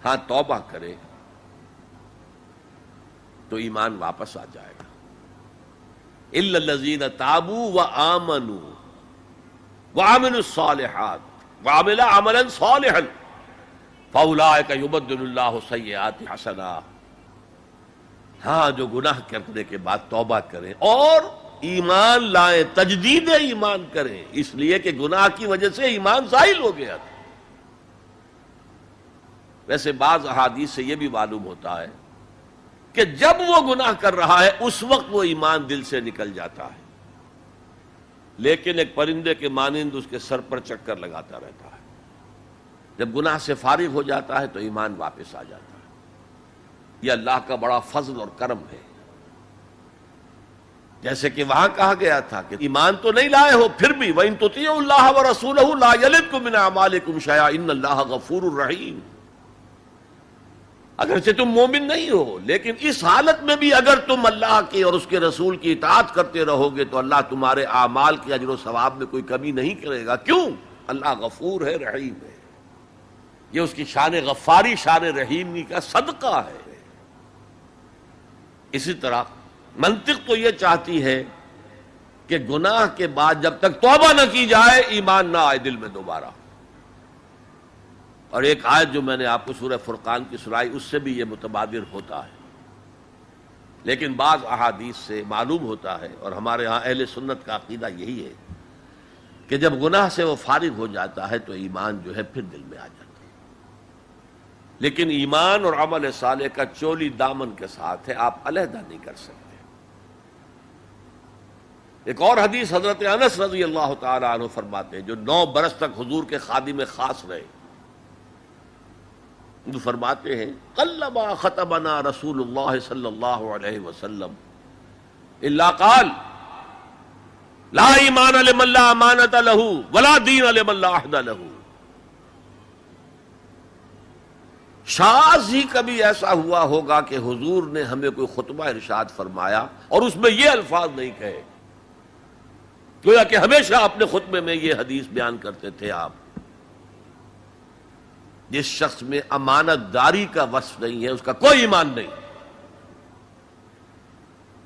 ہاں توبہ کرے تو ایمان واپس آ جائے گا۔ الا الذین تابوا وآمنوا وعملوا الصالحات وعملوا عملا صالحا فاولئک یبدل اللہ سیئات حسنات، ہاں جو گناہ کرنے کے بعد توبہ کریں اور ایمان لائیں، تجدید ایمان کریں، اس لیے کہ گناہ کی وجہ سے ایمان زائل ہو گیا تھا۔ ویسے بعض احادیث سے یہ بھی معلوم ہوتا ہے کہ جب وہ گناہ کر رہا ہے اس وقت وہ ایمان دل سے نکل جاتا ہے، لیکن ایک پرندے کے مانند اس کے سر پر چکر لگاتا رہتا ہے۔ جب گناہ سے فارغ ہو جاتا ہے تو ایمان واپس آ جاتا ہے۔ یہ اللہ کا بڑا فضل اور کرم ہے۔ جیسے کہ وہاں کہا گیا تھا کہ ایمان تو نہیں لائے ہو پھر بھی وَإِن تُطِيعُوا اللَّهَ وَرَسُولَهُ لَا يَلِدْكُم مِّنْ أَعْمَالِكُمْ شَيْئًا إِنَّ اللَّهَ غَفُورٌ رَحِيمٌ، اگرچہ تم مومن نہیں ہو لیکن اس حالت میں بھی اگر تم اللہ کی اور اس کے رسول کی اطاعت کرتے رہو گے تو اللہ تمہارے اعمال کے اجر و ثواب میں کوئی کمی نہیں کرے گا۔ کیوں؟ اللہ غفور ہے، رحیم ہے۔ یہ اس کی شان غفاری، شان رحیمی کا صدقہ ہے۔ اسی طرح منطق تو یہ چاہتی ہے کہ گناہ کے بعد جب تک توبہ نہ کی جائے ایمان نہ آئے دل میں دوبارہ۔ اور ایک آیت جو میں نے آپ کو سورہ فرقان کی سنائی اس سے بھی یہ متبادر ہوتا ہے، لیکن بعض احادیث سے معلوم ہوتا ہے، اور ہمارے ہاں اہل سنت کا عقیدہ یہی ہے کہ جب گناہ سے وہ فارغ ہو جاتا ہے تو ایمان جو ہے پھر دل میں آ جاتا ہے۔ لیکن ایمان اور عمل صالح کا چولی دامن کے ساتھ ہے، آپ علیحدہ نہیں کر سکتے۔ ایک اور حدیث حضرت انس رضی اللہ تعالی عنہ فرماتے ہیں، جو 9 برس تک حضور کے خادم خاص رہے، جو فرماتے ہیں قلما خطبنا رسول اللہ صلی اللہ علیہ وسلم الا قال لا ایمان لمن لا امانۃ له ولا دین لمن لا عہد له۔ شاذ ہی کبھی ایسا ہوا ہوگا کہ حضور نے ہمیں کوئی خطبہ ارشاد فرمایا اور اس میں یہ الفاظ نہیں کہے، گویا کہ ہمیشہ اپنے خطبے میں یہ حدیث بیان کرتے تھے آپ، جس شخص میں امانت داری کا وصف نہیں ہے اس کا کوئی ایمان نہیں،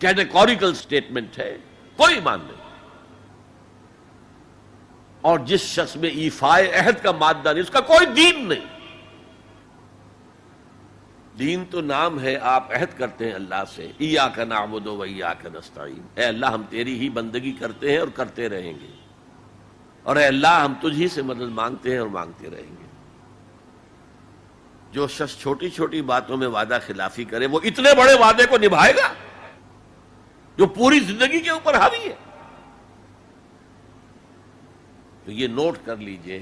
کیٹیگوریکل سٹیٹمنٹ ہے، کوئی ایمان نہیں۔ اور جس شخص میں ایفائے عہد کا مادہ نہیں اس کا کوئی دین نہیں۔ دین تو نام ہے، آپ عہد کرتے ہیں اللہ سے ایاک نعبد و ایاک نستعین، اے اللہ ہم تیری ہی بندگی کرتے ہیں اور کرتے رہیں گے، اور اے اللہ ہم تجھ ہی سے مدد مانگتے ہیں اور مانگتے رہیں گے۔ جو شخص چھوٹی چھوٹی باتوں میں وعدہ خلافی کرے وہ اتنے بڑے وعدے کو نبھائے گا جو پوری زندگی کے اوپر حاوی ہے. تو یہ نوٹ کر لیجئے،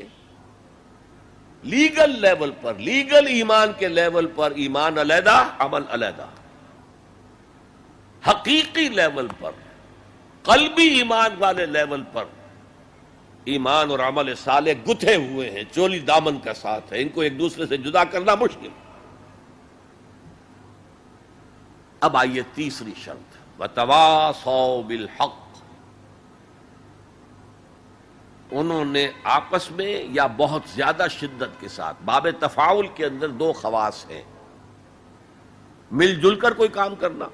لیگل لیول پر، لیگل ایمان کے لیول پر ایمان علیحدہ، عمل علیحدہ. حقیقی لیول پر، قلبی ایمان والے لیول پر ایمان اور عمل صالح گتھے ہوئے ہیں، چولی دامن کا ساتھ ہے، ان کو ایک دوسرے سے جدا کرنا مشکل. اب آئیے تیسری شرط، وَتَوَاصَوْا بِالْحَقِّ. انہوں نے آپس میں یا بہت زیادہ شدت کے ساتھ، باب تفاعل کے اندر دو خواص ہیں، مل جل کر کوئی کام کرنا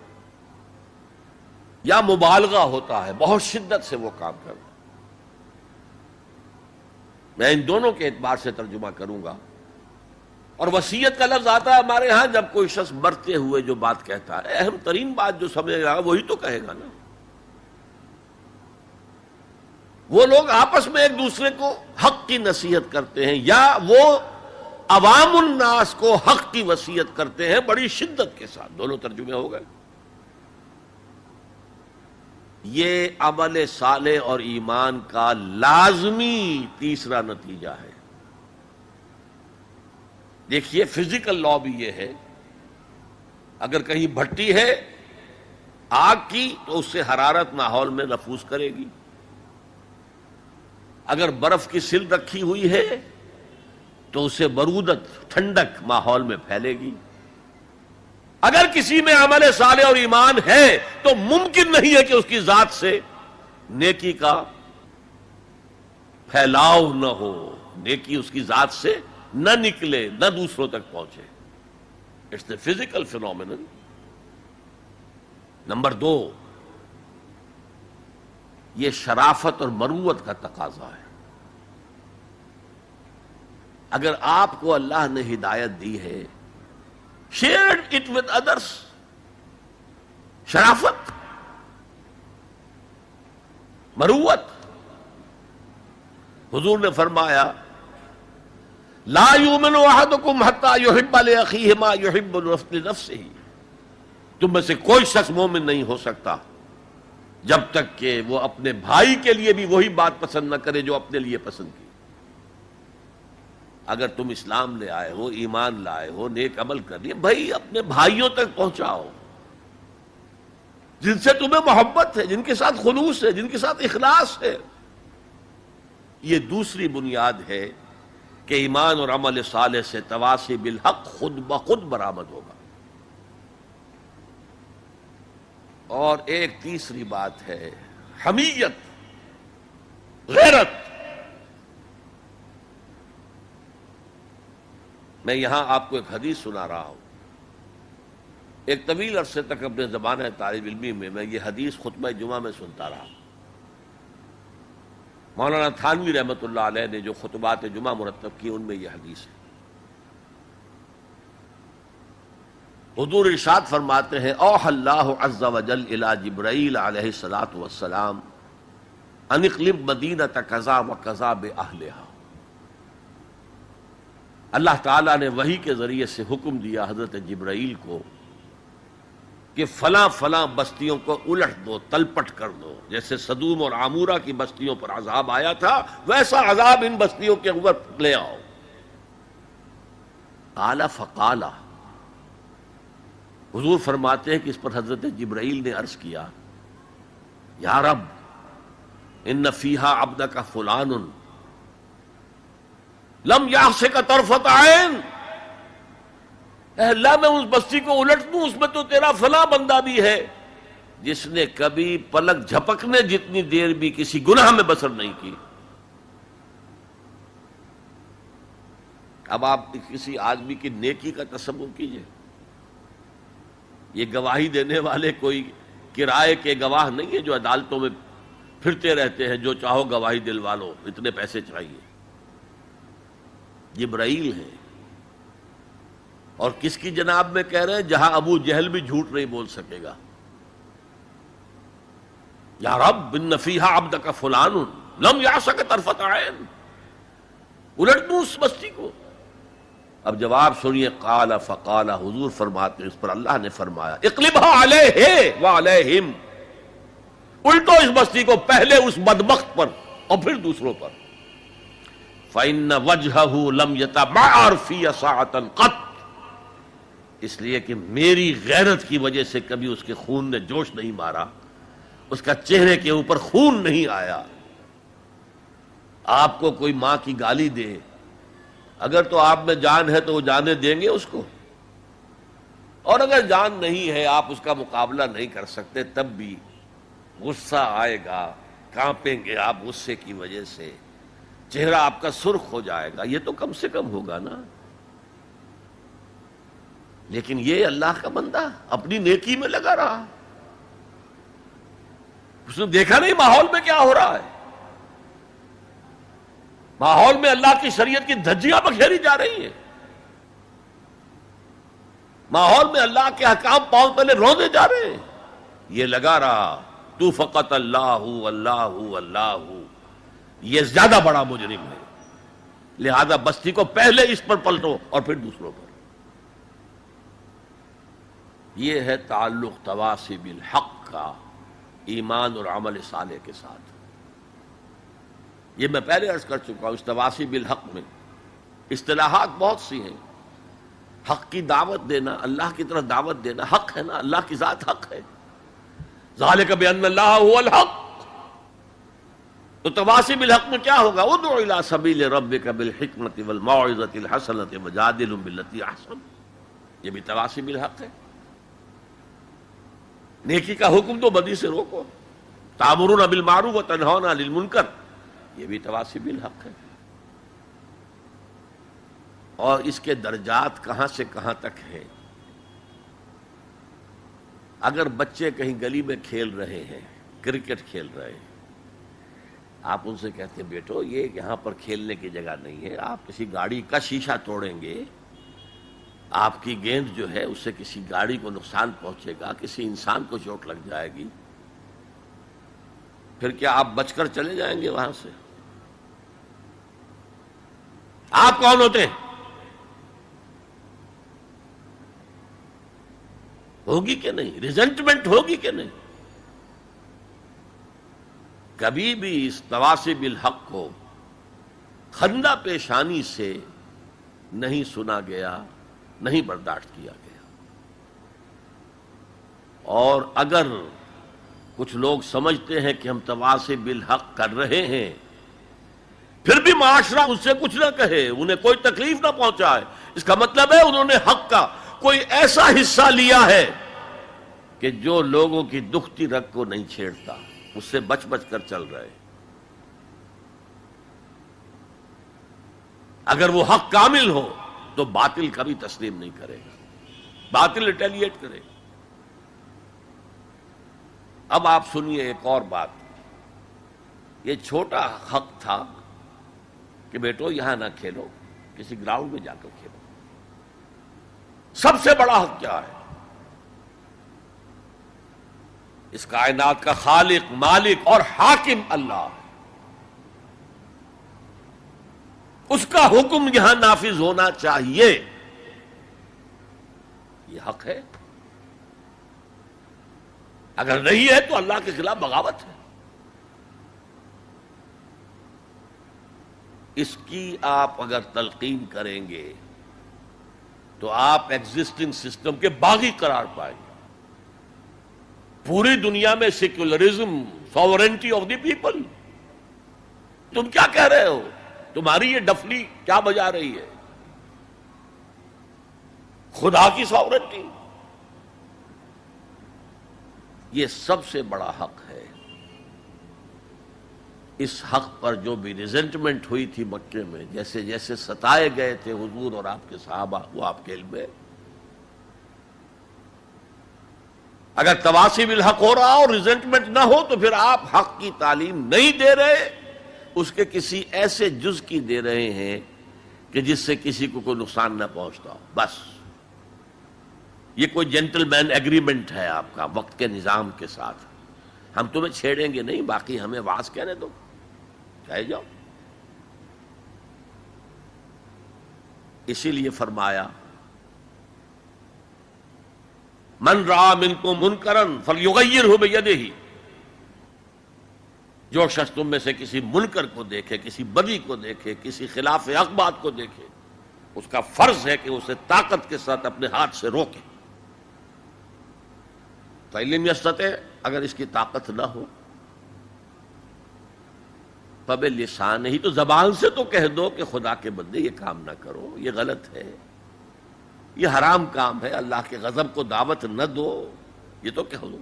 یا مبالغہ ہوتا ہے، بہت شدت سے وہ کام کرنا. میں ان دونوں کے اعتبار سے ترجمہ کروں گا. اور وصیت کا لفظ آتا ہے ہمارے ہاں جب کوئی شخص مرتے ہوئے جو بات کہتا ہے، اہم ترین بات جو سمجھے گا وہی تو کہے گا نا. وہ لوگ آپس میں ایک دوسرے کو حق کی نصیحت کرتے ہیں یا وہ عوام الناس کو حق کی وصیت کرتے ہیں بڑی شدت کے ساتھ. دونوں ترجمے ہو گئے. یہ عمل صالح اور ایمان کا لازمی تیسرا نتیجہ ہے. دیکھیے فزیکل لا بھی یہ ہے، اگر کہیں بھٹی ہے آگ کی تو اس سے حرارت ماحول میں نفوذ کرے گی. اگر برف کی سل رکھی ہوئی ہے تو اسے برودت، ٹھنڈک ماحول میں پھیلے گی. اگر کسی میں عمل صالح اور ایمان ہے تو ممکن نہیں ہے کہ اس کی ذات سے نیکی کا پھیلاؤ نہ ہو، نیکی اس کی ذات سے نہ نکلے، نہ دوسروں تک پہنچے. It's a physical phenomenon. Number 2، یہ شرافت اور مروت کا تقاضا ہے. اگر آپ کو اللہ نے ہدایت دی ہے، شیئر اٹ ود ادرس. شرافت، مروت. حضور نے فرمایا لا یؤمن احدکم حتی یحب لاخیہ ما یحب لنفسہ. تم میں سے کوئی شخص مومن نہیں ہو سکتا جب تک کہ وہ اپنے بھائی کے لیے بھی وہی بات پسند نہ کرے جو اپنے لیے پسند کی. اگر تم اسلام لے آئے ہو، ایمان لائے ہو، نیک عمل کر لیے، بھائی اپنے بھائیوں تک پہنچاؤ جن سے تمہیں محبت ہے، جن کے ساتھ خلوص ہے، جن کے ساتھ اخلاص ہے. یہ دوسری بنیاد ہے کہ ایمان اور عمل صالح سے تواصی بالحق خود بخود برآمد ہوگا. اور ایک تیسری بات ہے حمیت، غیرت. میں یہاں آپ کو ایک حدیث سنا رہا ہوں. ایک طویل عرصے تک اپنے زمانہ طالب علمی میں یہ حدیث خطبہ جمعہ میں سنتا رہا. مولانا تھانوی رحمۃ اللہ علیہ نے جو خطبات جمعہ مرتب کی ان میں یہ حدیث ہے. حضور ارشاد فرماتے ہیں اوحى اللہ عز وجل الی جبرائیل علیہ الصلوۃ والسلام ان اقلب مدینۃ کذا وکذا باہلھا. اللہ تعالیٰ نے وحی کے ذریعے سے حکم دیا حضرت جبرائیل کو کہ فلاں فلاں بستیوں کو الٹ دو، تلپٹ کر دو. جیسے سدوم اور عامورہ کی بستیوں پر عذاب آیا تھا ویسا عذاب ان بستیوں کے اوپر لے آؤ. قال فقال، حضور فرماتے ہیں کہ اس پر حضرت جبرائیل نے عرض کیا یا رب ان فیہا عبدک فلان لم یعصک طرفۃ عین. اے اللہ میں اس بستی کو الٹ دوں، اس میں تو تیرا فلاں بندہ بھی ہے جس نے کبھی پلک جھپکنے جتنی دیر بھی کسی گناہ میں بسر نہیں کی. اب آپ کسی آدمی کی نیکی کا تصور کیجئے. یہ گواہی دینے والے کوئی کرائے کے گواہ نہیں ہے جو عدالتوں میں پھرتے رہتے ہیں جو چاہو گواہی دلوا لو، اتنے پیسے چاہیے. جبرائیل ہے. اور کس کی جناب میں کہہ رہے ہیں؟ جہاں ابو جہل بھی جھوٹ نہیں بول سکے گا. یا رب ان فیہا عبدک فلان لم یعصک طرفۃ عین. الٹ دوں اس بستی کو. اب جواب سنیے، قال فقال، حضور فرماتے ہیں اس پر اللہ نے فرمایا اقلبها علیہ وعلیہم، الٹو اس بستی کو پہلے اس بدبخت پر اور پھر دوسروں پر. فإن وجهه لم يتبعر في ساعة قط، اس لیے کہ میری غیرت کی وجہ سے کبھی اس کے خون نے جوش نہیں مارا، اس کا چہرے کے اوپر خون نہیں آیا. آپ کو کوئی ماں کی گالی دے، اگر تو آپ میں جان ہے تو وہ جانے دیں گے اس کو، اور اگر جان نہیں ہے، آپ اس کا مقابلہ نہیں کر سکتے، تب بھی غصہ آئے گا، کانپیں گے آپ غصے کی وجہ سے، چہرہ آپ کا سرخ ہو جائے گا، یہ تو کم سے کم ہوگا نا. لیکن یہ اللہ کا بندہ اپنی نیکی میں لگا رہا، اس نے دیکھا نہیں ماحول میں کیا ہو رہا ہے. ماحول میں اللہ کی شریعت کی دھجیاں بکھیری جا رہی ہیں، ماحول میں اللہ کے احکام پاؤں پہلے روندے جا رہے ہیں، یہ لگا رہا تو فقط اللہ اللہ اللہ، یہ زیادہ بڑا مجرم ہے. لہذا بستی کو پہلے اس پر پلٹو اور پھر دوسروں پر. یہ ہے تعلق تواصی بالحق کا ایمان اور عمل صالح کے ساتھ. یہ میں پہلے عرض کر چکا ہوں، اس تواصی بالحق میں اصطلاحات بہت سی ہیں. حق کی دعوت دینا، اللہ کی طرف دعوت دینا حق ہے نا، اللہ کی ذات حق ہے. ذالک بأن اللہ هو الحق. تو تواصی بالحق میں کیا ہوگا؟ ادع الی سبیل ربک بالحکمۃ والموعظۃ الحسنۃ وجادلہم باللتی احسن. یہ بھی تواصی بالحق ہے. نیکی کا حکم دو، بدی سے روکو. تأمرون بالمعروف وتنہون عن المنکر، یہ بھی تواصی بالحق ہے. اور اس کے درجات کہاں سے کہاں تک ہیں. اگر بچے کہیں گلی میں کھیل رہے ہیں، کرکٹ کھیل رہے ہیں، آپ ان سے کہتے ہیں بیٹو یہ یہاں پر کھیلنے کی جگہ نہیں ہے، آپ کسی گاڑی کا شیشہ توڑیں گے، آپ کی گیند جو ہے اس سے کسی گاڑی کو نقصان پہنچے گا، کسی انسان کو چوٹ لگ جائے گی، پھر کیا آپ بچ کر چلے جائیں گے وہاں سے؟ آپ کون ہوتے ہیں؟ ہوگی کہ نہیں؟ ریزنٹمنٹ ہوگی کہ نہیں؟ کبھی بھی اس تواصی بالحق کو خندہ پیشانی سے نہیں سنا گیا، نہیں برداشت کیا گیا. اور اگر کچھ لوگ سمجھتے ہیں کہ ہم تواصی بالحق کر رہے ہیں، پھر بھی معاشرہ اس سے کچھ نہ کہے، انہیں کوئی تکلیف نہ پہنچائے، اس کا مطلب ہے انہوں نے حق کا کوئی ایسا حصہ لیا ہے کہ جو لوگوں کی دکھتی رگ کو نہیں چھیڑتا، اس سے بچ بچ کر چل رہے. اگر وہ حق کامل ہو تو باطل کبھی تسلیم نہیں کرے گا، باطل ریٹیلیٹ کرے گا. اب آپ سنیے ایک اور بات. یہ چھوٹا حق تھا کہ بیٹو یہاں نہ کھیلو، کسی گراؤنڈ میں جا کر کھیلو. سب سے بڑا حق کیا ہے؟ اس کائنات کا خالق، مالک اور حاکم اللہ ہے. اس کا حکم یہاں نافذ ہونا چاہیے، یہ حق ہے. اگر نہیں ہے تو اللہ کے خلاف بغاوت ہے. اس کی آپ اگر تلقین کریں گے تو آپ ایگزسٹنگ سسٹم کے باغی قرار پائیں گے. پوری دنیا میں secularism, sovereignty of the people. تم کیا کہہ رہے ہو؟ تمہاری یہ ڈفلی کیا بجا رہی ہے؟ خدا کی ساورنٹی، یہ سب سے بڑا حق ہے. اس حق پر جو بھی ریزنٹمنٹ ہوئی تھی مکے میں، جیسے جیسے ستائے گئے تھے حضور اور آپ کے صحابہ، وہ آپ کے علم ہے. اگر تواصی بالحق ہو رہا اور ریزنٹمنٹ نہ ہو تو پھر آپ حق کی تعلیم نہیں دے رہے، اس کے کسی ایسے جز کی دے رہے ہیں کہ جس سے کسی کو کوئی نقصان نہ پہنچتا ہو. بس یہ کوئی جینٹل مین ایگریمنٹ ہے آپ کا وقت کے نظام کے ساتھ. ہم تمہیں چھیڑیں گے نہیں، باقی ہمیں واز کہنے دو، کہے جاؤ. اسی لیے فرمایا من رأى منکم منکرا فلیغیرہ بیدہ، جو شخص تم میں سے کسی منکر کو دیکھے، کسی بدی کو دیکھے، کسی خلاف حق بات کو دیکھے، اس کا فرض ہے کہ اسے طاقت کے ساتھ اپنے ہاتھ سے روکے. فَإِن لَمْ يَسْتَطِعْ، اگر اس کی طاقت نہ ہو، فَبِلِسَانِهِ، تو زبان سے تو کہہ دو کہ خدا کے بندے یہ کام نہ کرو، یہ غلط ہے، یہ حرام کام ہے، اللہ کے غضب کو دعوت نہ دو، یہ تو کہہ دو.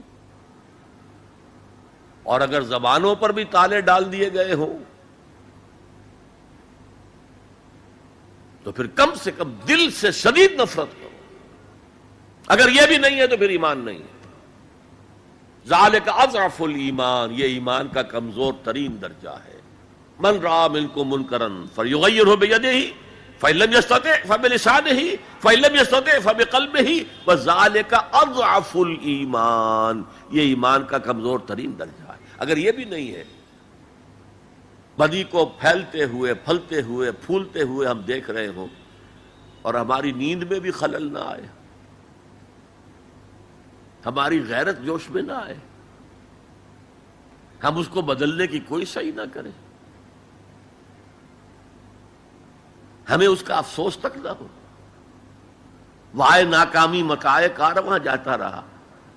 اور اگر زبانوں پر بھی تالے ڈال دیے گئے ہوں تو پھر کم سے کم دل سے شدید نفرت کرو. اگر یہ بھی نہیں ہے تو پھر ایمان نہیں ہے. ذالک اضعف الایمان، یہ ایمان کا کمزور ترین درجہ ہے. من رأى منکم منکرا فلیغیرہ بیدہ فإن لم يستطع فبلسانہ فإن لم يستطع فبقلبہ وذالک اضعف الایمان، یہ ایمان کا کمزور ترین درجہ ہے. اگر یہ بھی نہیں ہے، بدی کو پھیلتے ہوئے، پھلتے ہوئے، پھولتے ہوئے ہم دیکھ رہے ہوں اور ہماری نیند میں بھی خلل نہ آئے، ہماری غیرت جوش میں نہ آئے، ہم اس کو بدلنے کی کوئی صحیح نہ کریں، ہمیں اس کا افسوس تک نہ ہو، وائے ناکامی مکائے کارواں جاتا رہا،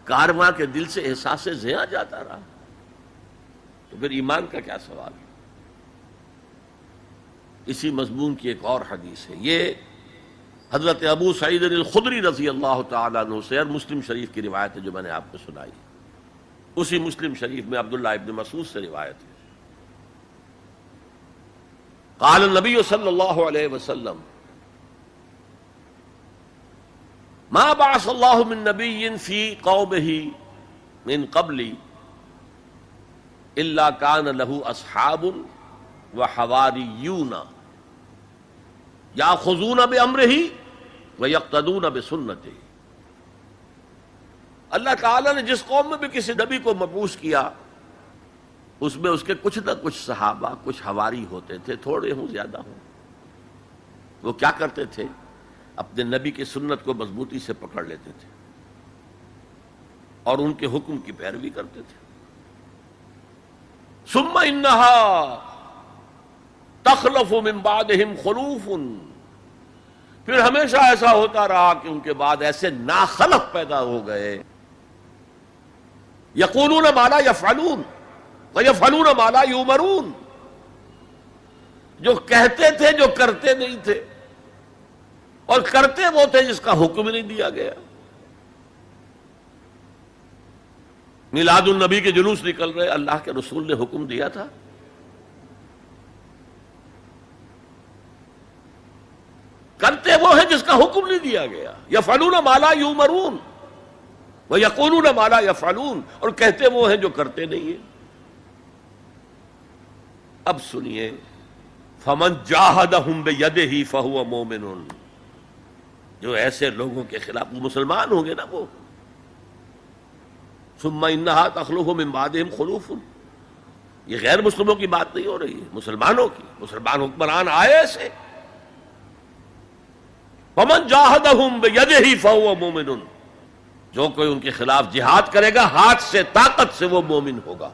کارواں کے دل سے احساس زیاں جاتا رہا، تو پھر ایمان کا کیا سوال ہے؟ اسی مضمون کی ایک اور حدیث ہے، یہ حضرت ابو سعید الخدری رضی اللہ تعالیٰ عنہ سے، اور مسلم شریف کی روایت ہے جو میں نے آپ کو سنائی. اسی مسلم شریف میں عبداللہ ابن مسعود سے روایت ہے. قال النبی صلی اللہ علیہ وسلم ما بعث اللہ من نبی فی قومہ من قبلی الا کان لہ اصحاب وحواریون یاخذون بامرہ ویقتدون بسنتہ. اللہ تعالیٰ نے جس قوم میں بھی کسی نبی کو مبعوث کیا، اس میں اس کے کچھ نہ کچھ صحابہ، کچھ حواری ہوتے تھے، تھوڑے ہوں زیادہ ہوں. وہ کیا کرتے تھے؟ اپنے نبی کی سنت کو مضبوطی سے پکڑ لیتے تھے اور ان کے حکم کی پیروی کرتے تھے. ثم انہا تخلف من بعدہم خلوف، پھر ہمیشہ ایسا ہوتا رہا کہ ان کے بعد ایسے ناخلف پیدا ہو گئے، یقولون ما لا یفعلون ویفعلون ما لا یؤمرون، جو کہتے تھے جو کرتے نہیں تھے، اور کرتے وہ تھے جس کا حکم نہیں دیا گیا. میلاد النبی کے جلوس نکل رہے، اللہ کے رسول نے حکم دیا تھا؟ کرتے وہ ہیں جس کا حکم نہیں دیا گیا. یفعلون ما لا یؤمرون ویقولون ما لا یفعلون، اور کہتے وہ ہیں جو کرتے نہیں ہیں. اب سنیے، فمن جاہدہم بیدہ فہو مومن، جو ایسے لوگوں کے خلاف، وہ مسلمان ہوں گے نا وہ. ثم انہا تخلف من بعدہم خلوف، یہ غیر مسلموں کی بات نہیں ہو رہی ہے، مسلمانوں کی. مسلمان حکمران آئے ایسے. فمن جاہدہم بیدہ فہو مومن، جو کوئی ان کے خلاف جہاد کرے گا ہاتھ سے، طاقت سے، وہ مومن ہوگا.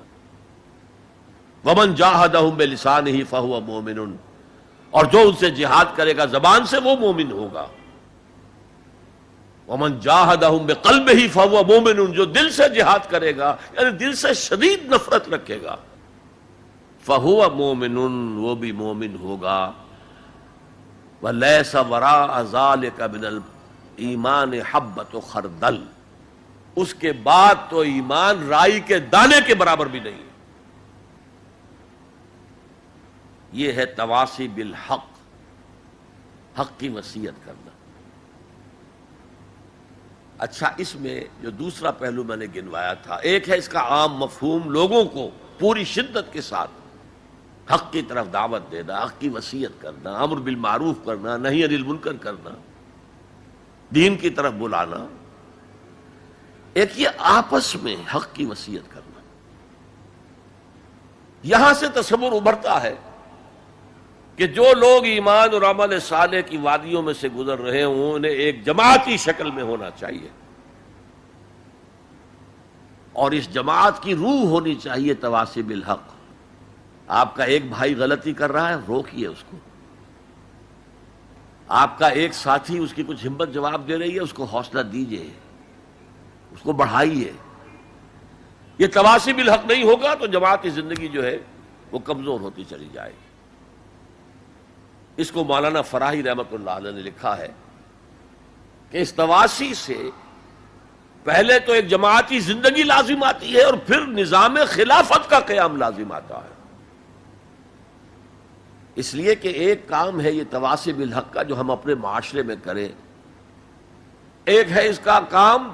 ومن جاہدہم بلسانہ فہو مومن، اور جو ان سے جہاد کرے گا زبان سے، وہ مومن ہوگا. ومن جاہدہم بقلبہ فہو مومن، جو دل سے جہاد کرے گا، یعنی دل سے شدید نفرت رکھے گا، فہو مومن، وہ بھی مومن ہوگا. ولیس وراء ذلک من الایمان حبۃ خردل، اس کے بعد تو ایمان رائی کے دانے کے برابر بھی نہیں. یہ ہے تواصی بالحق، حق کی وصیت کرنا. اچھا، اس میں جو دوسرا پہلو میں نے گنوایا تھا، ایک ہے اس کا عام مفہوم، لوگوں کو پوری شدت کے ساتھ حق کی طرف دعوت دینا، حق کی وصیت کرنا، امر بالمعروف کرنا، نہی عن المنکر کرنا، دین کی طرف بلانا. ایک یہ آپس میں حق کی وصیت کرنا. یہاں سے تصور ابھرتا ہے کہ جو لوگ ایمان اور عمل صالح کی وادیوں میں سے گزر رہے ہوں انہیں ایک جماعتی شکل میں ہونا چاہیے، اور اس جماعت کی روح ہونی چاہیے تواصی بالحق۔ آپ کا ایک بھائی غلطی کر رہا ہے، روکیے اس کو۔ آپ کا ایک ساتھی اس کی کچھ ہمت جواب دے رہی ہے، اس کو حوصلہ دیجیے، اس کو بڑھائیے۔ یہ تواصی بالحق نہیں ہوگا تو جماعتی زندگی جو ہے وہ کمزور ہوتی چلی جائے گی۔ اس کو مولانا فراہی رحمۃ اللہ علیہ نے لکھا ہے کہ اس تواصی سے پہلے تو ایک جماعتی زندگی لازم آتی ہے، اور پھر نظام خلافت کا قیام لازم آتا ہے۔ اس لیے کہ ایک کام ہے یہ تواصی بالحق کا جو ہم اپنے معاشرے میں کریں، ایک ہے اس کا کام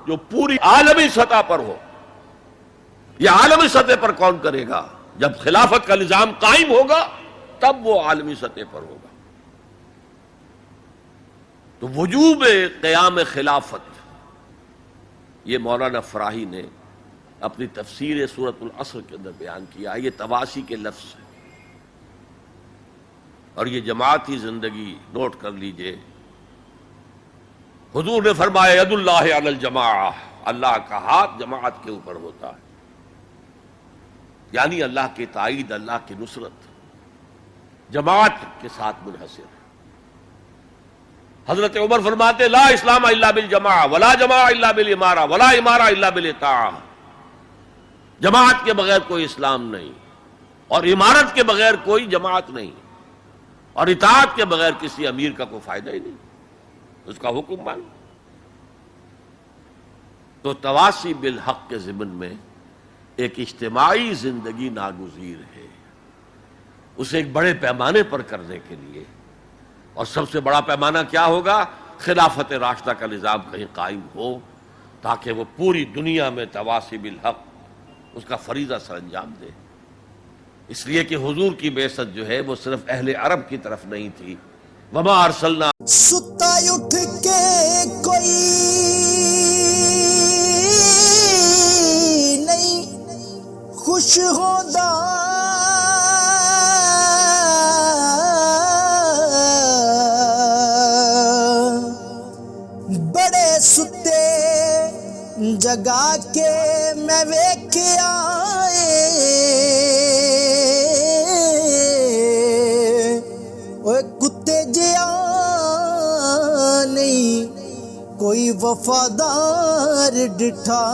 جو پوری عالمی سطح پر ہو۔ یہ عالمی سطح پر کون کرے گا؟ جب خلافت کا نظام قائم ہوگا تب وہ عالمی سطح پر ہوگا۔ تو وجوب قیام خلافت یہ مولانا فراہی نے اپنی تفسیر سورۃ العصر کے اندر بیان کیا۔ یہ تواصی کے لفظ ہے، اور یہ جماعتی زندگی نوٹ کر لیجئے۔ حضور نے فرمایا ید اللہ علی الجماعہ، اللہ کا ہاتھ جماعت کے اوپر ہوتا ہے، یعنی اللہ کی تائید، اللہ کی نصرت جماعت کے ساتھ منحصر ہے۔ حضرت عمر فرماتے لا اسلام الا بالجماعہ ولا جماعہ الا بالامارہ ولا امارہ الا بالاطاعہ، جماعت کے بغیر کوئی اسلام نہیں، اور امارت کے بغیر کوئی جماعت نہیں، اور اطاعت کے بغیر کسی امیر کا کوئی فائدہ ہی نہیں، اس کا حکم مان۔ تو تواصی بالحق کے ضمن میں ایک اجتماعی زندگی ناگزیر ہے، اسے ایک بڑے پیمانے پر کرنے کے لیے، اور سب سے بڑا پیمانہ کیا ہوگا؟ خلافت راشدہ کا نظام کہیں قائم ہو، تاکہ وہ پوری دنیا میں تواصی بالحق اس کا فریضہ سر انجام دے۔ اس لیے کہ حضور کی بعثت جو ہے وہ صرف اہل عرب کی طرف نہیں تھی۔ وما ارسلنا ستا اٹھ کے کوئی نہیں خوش ہوتا، بڑے ستے جگا کے میں ویکھیا کتے جیا نہیں کوئی وفادار ڈٹھا،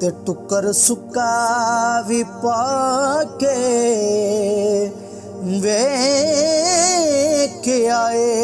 تے ٹکر سکا بھی پا کے ویکھ آئے۔